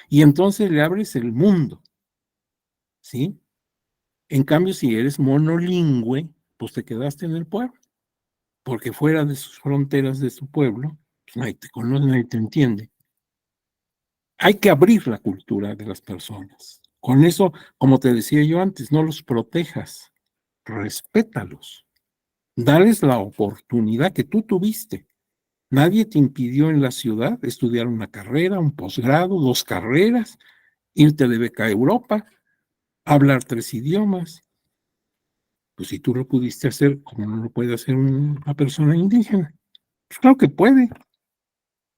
y entonces le abres el mundo, ¿sí? En cambio, si eres monolingüe, pues te quedaste en el pueblo, porque fuera de sus fronteras de su pueblo, pues nadie te conoce, nadie te entiende. Hay que abrir la cultura de las personas. Con eso, como te decía yo antes, no los protejas, respétalos, dales la oportunidad que tú tuviste. Nadie te impidió en la ciudad estudiar una carrera, un posgrado, 2 carreras, irte de beca a Europa, hablar 3 idiomas. Pues si tú lo pudiste hacer, ¿cómo no lo puede hacer una persona indígena? Pues claro que puede,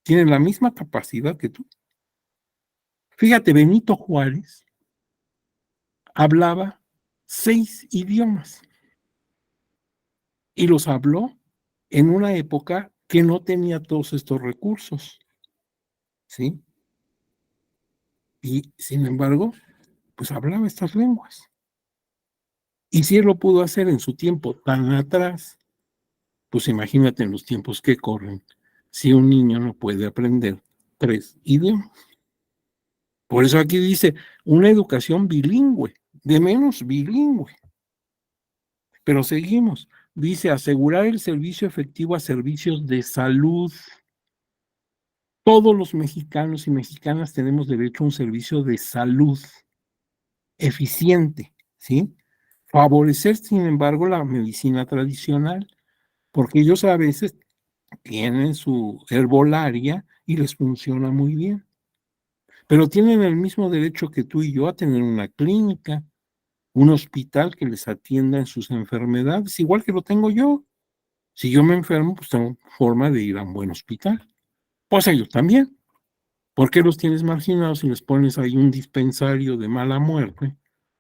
tiene la misma capacidad que tú. Fíjate, Benito Juárez hablaba 6 idiomas y los habló en una época que no tenía todos estos recursos, ¿sí? Y sin embargo, pues hablaba estas lenguas. Y si él lo pudo hacer en su tiempo tan atrás, pues imagínate en los tiempos que corren, si un niño no puede aprender 3 idiomas. Por eso aquí dice una educación bilingüe, de menos bilingüe. Pero seguimos. Dice asegurar el servicio efectivo a servicios de salud. Todos los mexicanos y mexicanas tenemos derecho a un servicio de salud eficiente, ¿sí? Favorecer, sin embargo, la medicina tradicional, porque ellos a veces tienen su herbolaria y les funciona muy bien, pero tienen el mismo derecho que tú y yo a tener una clínica, un hospital que les atienda en sus enfermedades, igual que lo tengo yo. Si yo me enfermo, pues tengo forma de ir a un buen hospital. Pues ellos también. ¿Por qué los tienes marginados y les pones ahí un dispensario de mala muerte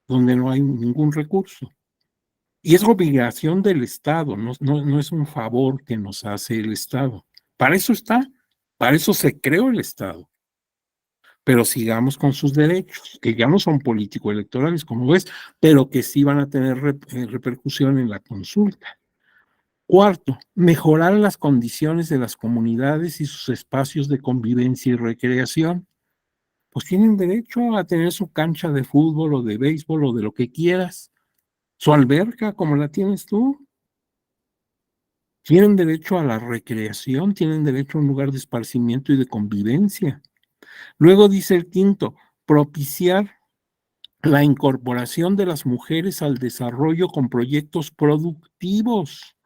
donde no hay ningún recurso? Y es obligación del Estado, no es un favor que nos hace el Estado. Para eso está, para eso se creó el Estado, pero sigamos con sus derechos, que ya no son político-electorales, como ves, pero que sí van a tener repercusión en la consulta. Cuarto, mejorar las condiciones de las comunidades y sus espacios de convivencia y recreación. Pues tienen derecho a tener su cancha de fútbol o de béisbol o de lo que quieras, su alberca como la tienes tú. Tienen derecho a la recreación, tienen derecho a un lugar de esparcimiento y de convivencia. Luego dice el quinto, propiciar la incorporación de las mujeres al desarrollo con proyectos productivos.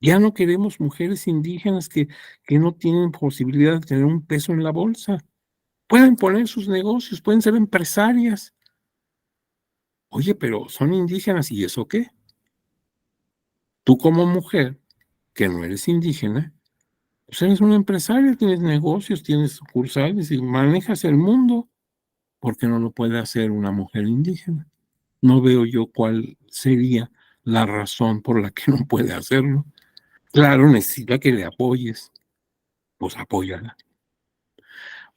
Ya no queremos mujeres indígenas que no tienen posibilidad de tener un peso en la bolsa. Pueden poner sus negocios, pueden ser empresarias. Oye, pero son indígenas, ¿y eso qué? Tú como mujer, que no eres indígena, pues eres una empresaria, tienes negocios, tienes sucursales y manejas el mundo. ¿Por qué no lo puede hacer una mujer indígena? No veo yo cuál sería la razón por la que no puede hacerlo. Claro, necesita que le apoyes, pues apóyala.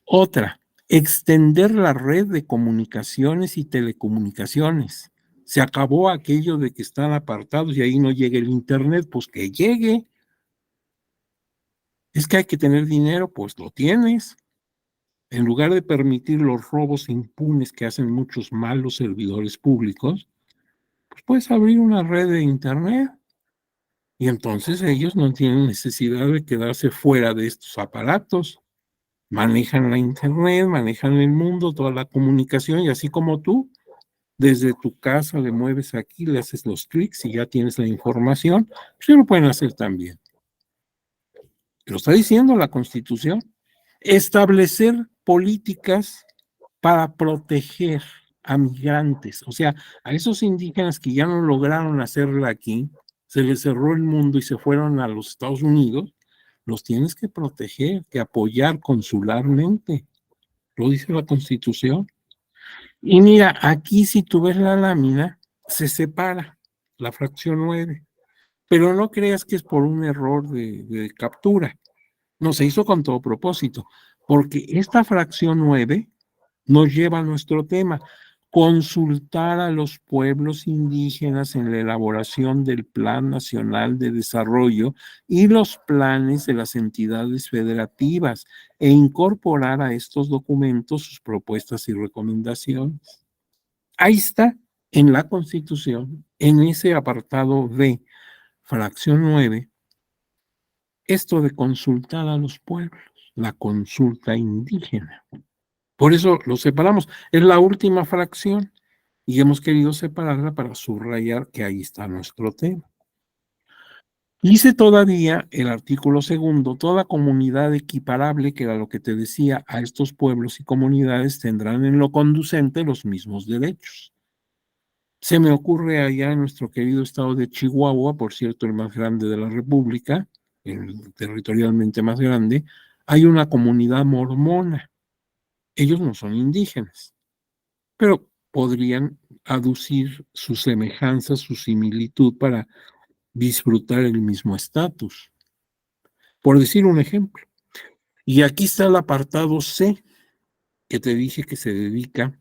Otra, extender la red de comunicaciones y telecomunicaciones. Se acabó aquello de que están apartados y ahí no llega el internet, pues que llegue. Es que hay que tener dinero, pues lo tienes. En lugar de permitir los robos impunes que hacen muchos malos servidores públicos, pues puedes abrir una red de internet y entonces ellos no tienen necesidad de quedarse fuera de estos aparatos. Manejan la internet, manejan el mundo, toda la comunicación y así como tú, desde tu casa le mueves aquí, le haces los clics y ya tienes la información, pues lo pueden hacer también. Lo está diciendo la Constitución. Establecer políticas para proteger a migrantes, o sea, a esos indígenas que ya no lograron hacerla aquí, se les cerró el mundo y se fueron a los Estados Unidos, los tienes que proteger, que apoyar consularmente, lo dice la Constitución. Y mira, aquí si tú ves la lámina, se separa la fracción 9, pero no creas que es por un error de captura, no se hizo con todo propósito, porque esta fracción 9 nos lleva a nuestro tema, consultar a los pueblos indígenas en la elaboración del Plan Nacional de Desarrollo y los planes de las entidades federativas e incorporar a estos documentos sus propuestas y recomendaciones. Ahí está, en la Constitución, en ese apartado B, fracción 9, esto de consultar a los pueblos, la consulta indígena. Por eso lo separamos. Es la última fracción y hemos querido separarla para subrayar que ahí está nuestro tema. Dice todavía el artículo segundo, toda comunidad equiparable, que era lo que te decía, a estos pueblos y comunidades tendrán en lo conducente los mismos derechos. Se me ocurre allá en nuestro querido estado de Chihuahua, por cierto, el más grande de la República, el territorialmente más grande, hay una comunidad mormona. Ellos no son indígenas, pero podrían aducir su semejanza, su similitud para disfrutar el mismo estatus, por decir un ejemplo. Y aquí está el apartado C, que te dije que se dedica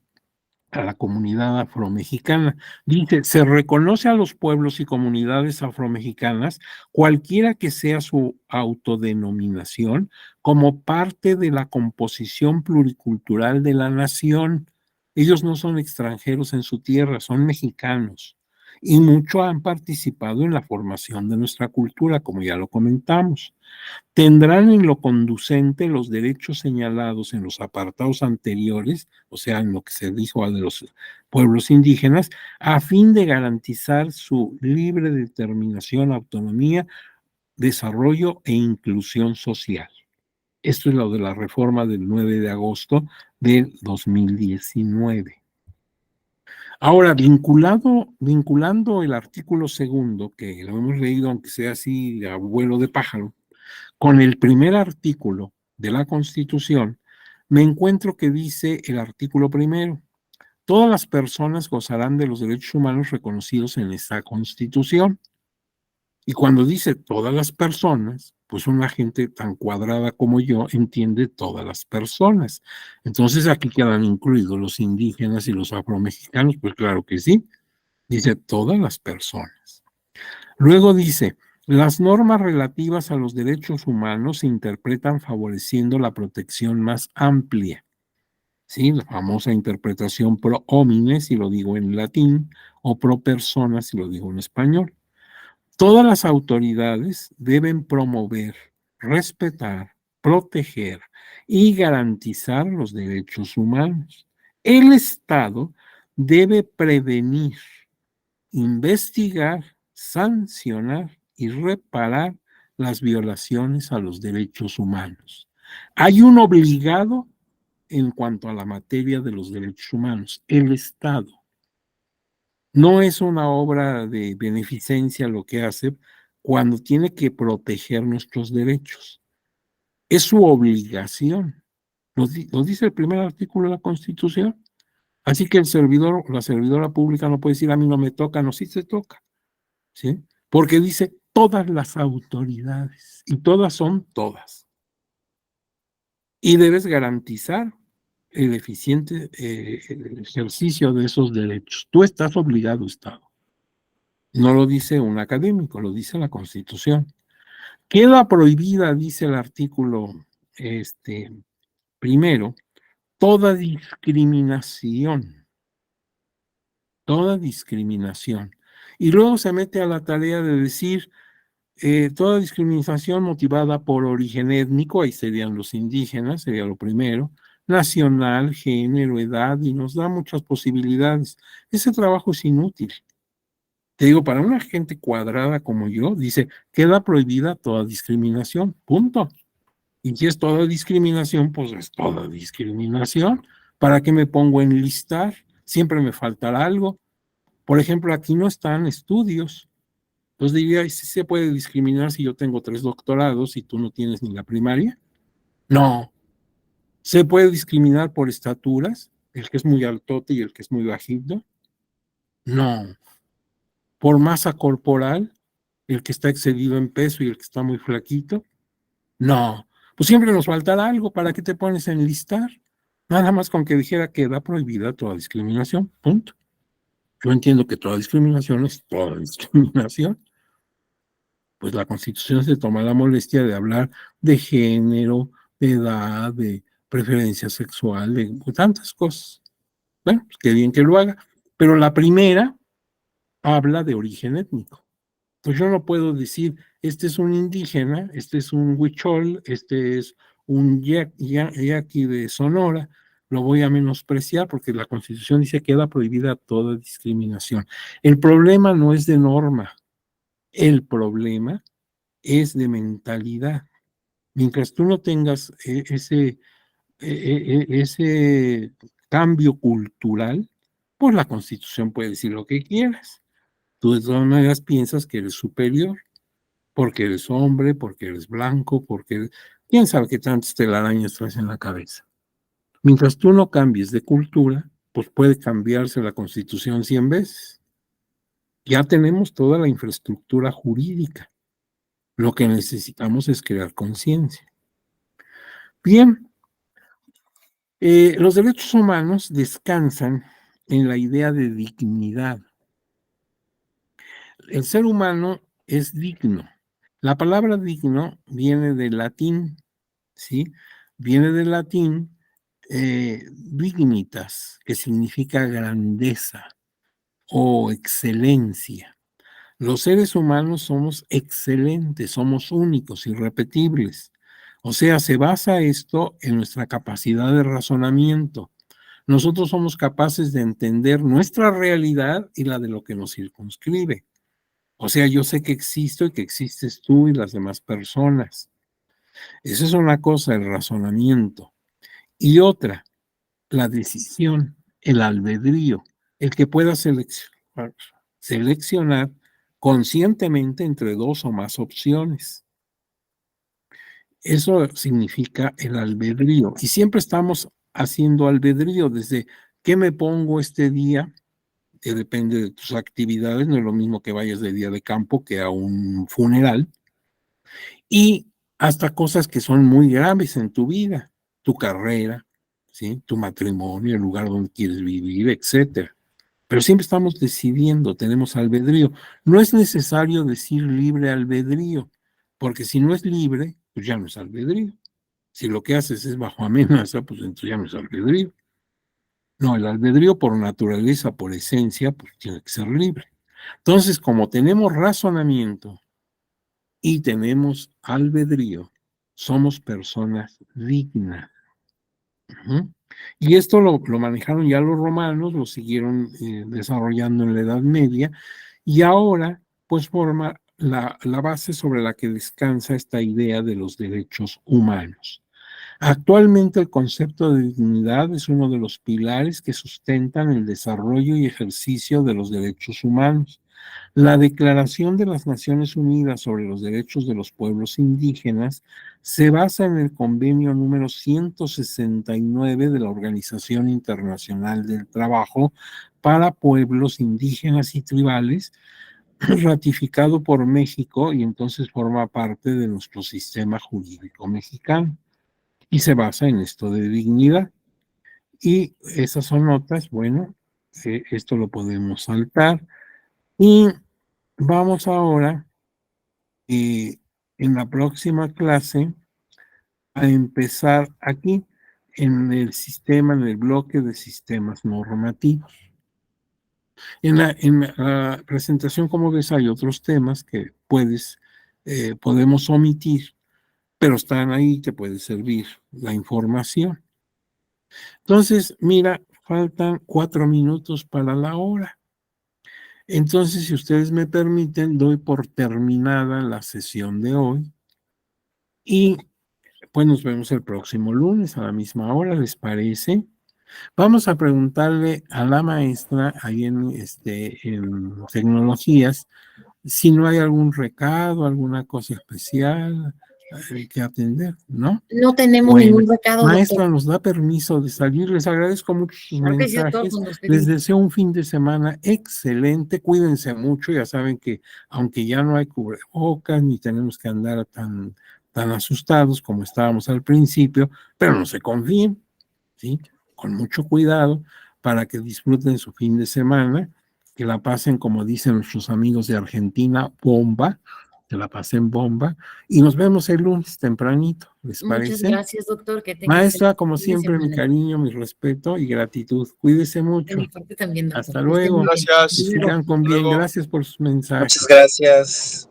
a la comunidad afromexicana. Dice, se reconoce a los pueblos y comunidades afromexicanas, cualquiera que sea su autodenominación, como parte de la composición pluricultural de la nación. Ellos no son extranjeros en su tierra, son mexicanos. Y mucho han participado en la formación de nuestra cultura, como ya lo comentamos. Tendrán en lo conducente los derechos señalados en los apartados anteriores, o sea, en lo que se dijo de los pueblos indígenas, a fin de garantizar su libre determinación, autonomía, desarrollo e inclusión social. Esto es lo de la reforma del 9 de agosto del 2019. Ahora, vinculando el artículo segundo, que lo hemos leído, aunque sea así a vuelo de pájaro, con el primer artículo de la Constitución, me encuentro que dice el artículo primero, todas las personas gozarán de los derechos humanos reconocidos en esta Constitución. Y cuando dice todas las personas, pues una gente tan cuadrada como yo entiende todas las personas. Entonces aquí quedan incluidos los indígenas y los afromexicanos, pues claro que sí, dice todas las personas. Luego dice, las normas relativas a los derechos humanos se interpretan favoreciendo la protección más amplia. ¿Sí? La famosa interpretación pro homine, si lo digo en latín, o pro persona, si lo digo en español. Todas las autoridades deben promover, respetar, proteger y garantizar los derechos humanos. El Estado debe prevenir, investigar, sancionar y reparar las violaciones a los derechos humanos. Hay un obligado en cuanto a la materia de los derechos humanos, el Estado. No es una obra de beneficencia lo que hace cuando tiene que proteger nuestros derechos. Es su obligación. Lo dice el primer artículo de la Constitución. Así que el servidor o la servidora pública no puede decir a mí no me toca, no, sí se toca. ¿Sí? Porque dice todas las autoridades y todas son todas. Y debes garantizar el eficiente el ejercicio de esos derechos. Tú estás obligado, Estado. No lo dice un académico, lo dice la Constitución. Queda prohibida, dice el artículo primero, toda discriminación, toda discriminación. Y luego se mete a la tarea de decir toda discriminación motivada por origen étnico, ahí serían los indígenas, sería lo primero, nacional, género, edad, y nos da muchas posibilidades. Ese trabajo es inútil. Te digo, para una gente cuadrada como yo, dice, queda prohibida toda discriminación, punto. Y si es toda discriminación, pues es toda discriminación. ¿Para qué me pongo a enlistar? Siempre me faltará algo. Por ejemplo, aquí no están estudios. Entonces diría, ¿sí se puede discriminar si yo tengo 3 doctorados y tú no tienes ni la primaria? No. ¿Se puede discriminar por estaturas? El que es muy altote y el que es muy bajito. No. ¿Por masa corporal? El que está excedido en peso y el que está muy flaquito. No. Pues siempre nos faltará algo. ¿Para qué te pones a enlistar? Nada más con que dijera que queda prohibida toda discriminación. Punto. Yo entiendo que toda discriminación es toda discriminación. Pues la Constitución se toma la molestia de hablar de género, de edad, de preferencia sexual, de tantas cosas. Bueno, pues qué bien que lo haga. Pero la primera habla de origen étnico. Pues yo no puedo decir, este es un indígena, este es un huichol, este es un yaqui de Sonora, lo voy a menospreciar porque la Constitución dice que queda prohibida toda discriminación. El problema no es de norma, el problema es de mentalidad. Mientras tú no tengas ese cambio cultural, pues la Constitución puede decir lo que quieras. Tú de todas maneras piensas que eres superior, porque eres hombre, porque eres blanco, porque quién sabe qué tantas telarañas traes en la cabeza. Mientras tú no cambies de cultura, pues puede cambiarse la Constitución 100 veces. Ya tenemos toda la infraestructura jurídica. Lo que necesitamos es crear conciencia. Bien, los derechos humanos descansan en la idea de dignidad. El ser humano es digno. La palabra digno viene del latín, ¿sí? Viene del latín dignitas, que significa grandeza o excelencia. Los seres humanos somos excelentes, somos únicos, irrepetibles. O sea, se basa esto en nuestra capacidad de razonamiento. Nosotros somos capaces de entender nuestra realidad y la de lo que nos circunscribe. O sea, yo sé que existo y que existes tú y las demás personas. Esa es una cosa, el razonamiento. Y otra, la decisión, el albedrío, el que pueda seleccionar conscientemente entre dos o más opciones. Eso significa el albedrío. Y siempre estamos haciendo albedrío desde qué me pongo este día, depende de tus actividades, no es lo mismo que vayas de día de campo que a un funeral, y hasta cosas que son muy graves en tu vida, tu carrera, ¿sí? Tu matrimonio, el lugar donde quieres vivir, etcétera. Pero siempre estamos decidiendo, tenemos albedrío. No es necesario decir libre albedrío, porque si no es libre, pues ya no es albedrío. Si lo que haces es bajo amenaza, pues entonces ya no es albedrío. No, el albedrío por naturaleza, por esencia, pues tiene que ser libre. Entonces, como tenemos razonamiento y tenemos albedrío, somos personas dignas. Ujú. Y esto lo manejaron ya los romanos, lo siguieron desarrollando en la Edad Media, y ahora pues forma la base sobre la que descansa esta idea de los derechos humanos. Actualmente el concepto de dignidad es uno de los pilares que sustentan el desarrollo y ejercicio de los derechos humanos. La Declaración de las Naciones Unidas sobre los Derechos de los Pueblos Indígenas se basa en el convenio número 169 de la Organización Internacional del Trabajo para Pueblos Indígenas y Tribales, ratificado por México, y entonces forma parte de nuestro sistema jurídico mexicano y se basa en esto de dignidad. Y esas son notas, bueno, esto lo podemos saltar. Y vamos ahora, en la próxima clase, a empezar aquí en el sistema, en el bloque de sistemas normativos. En la presentación, como ves, hay otros temas que podemos omitir, pero están ahí, te puede servir la información. Entonces, mira, faltan 4 minutos para la hora. Entonces, si ustedes me permiten, doy por terminada la sesión de hoy y pues nos vemos el próximo lunes a la misma hora, ¿les parece? Vamos a preguntarle a la maestra ahí en tecnologías si no hay algún recado, alguna cosa especial que atender, ¿no? No tenemos Bueno, ningún recado, maestra, doctor. nos da permiso de salir. Les agradezco mucho sus Claro que sí, doctor, mensajes. cuando usted Les diga. deseo un fin de semana excelente. Cuídense mucho. Ya saben que aunque ya no hay cubrebocas ni tenemos que andar tan asustados como estábamos al principio, pero no se confíen, ¿sí? Con mucho cuidado para que disfruten su fin de semana, que la pasen, como dicen nuestros amigos de Argentina, bomba, que la pasen bomba, y nos vemos el lunes tempranito, ¿les Muchas parece? gracias, doctor. Que tenga Maestra, excelente como fin de siempre, mi semana. cariño, mi respeto y gratitud. Cuídese De mi mucho. parte también, doctor. Hasta Que esté muy luego. bien. Que Gracias. Hasta luego. sigan con Hasta bien. luego. Gracias por sus mensajes. Muchas gracias.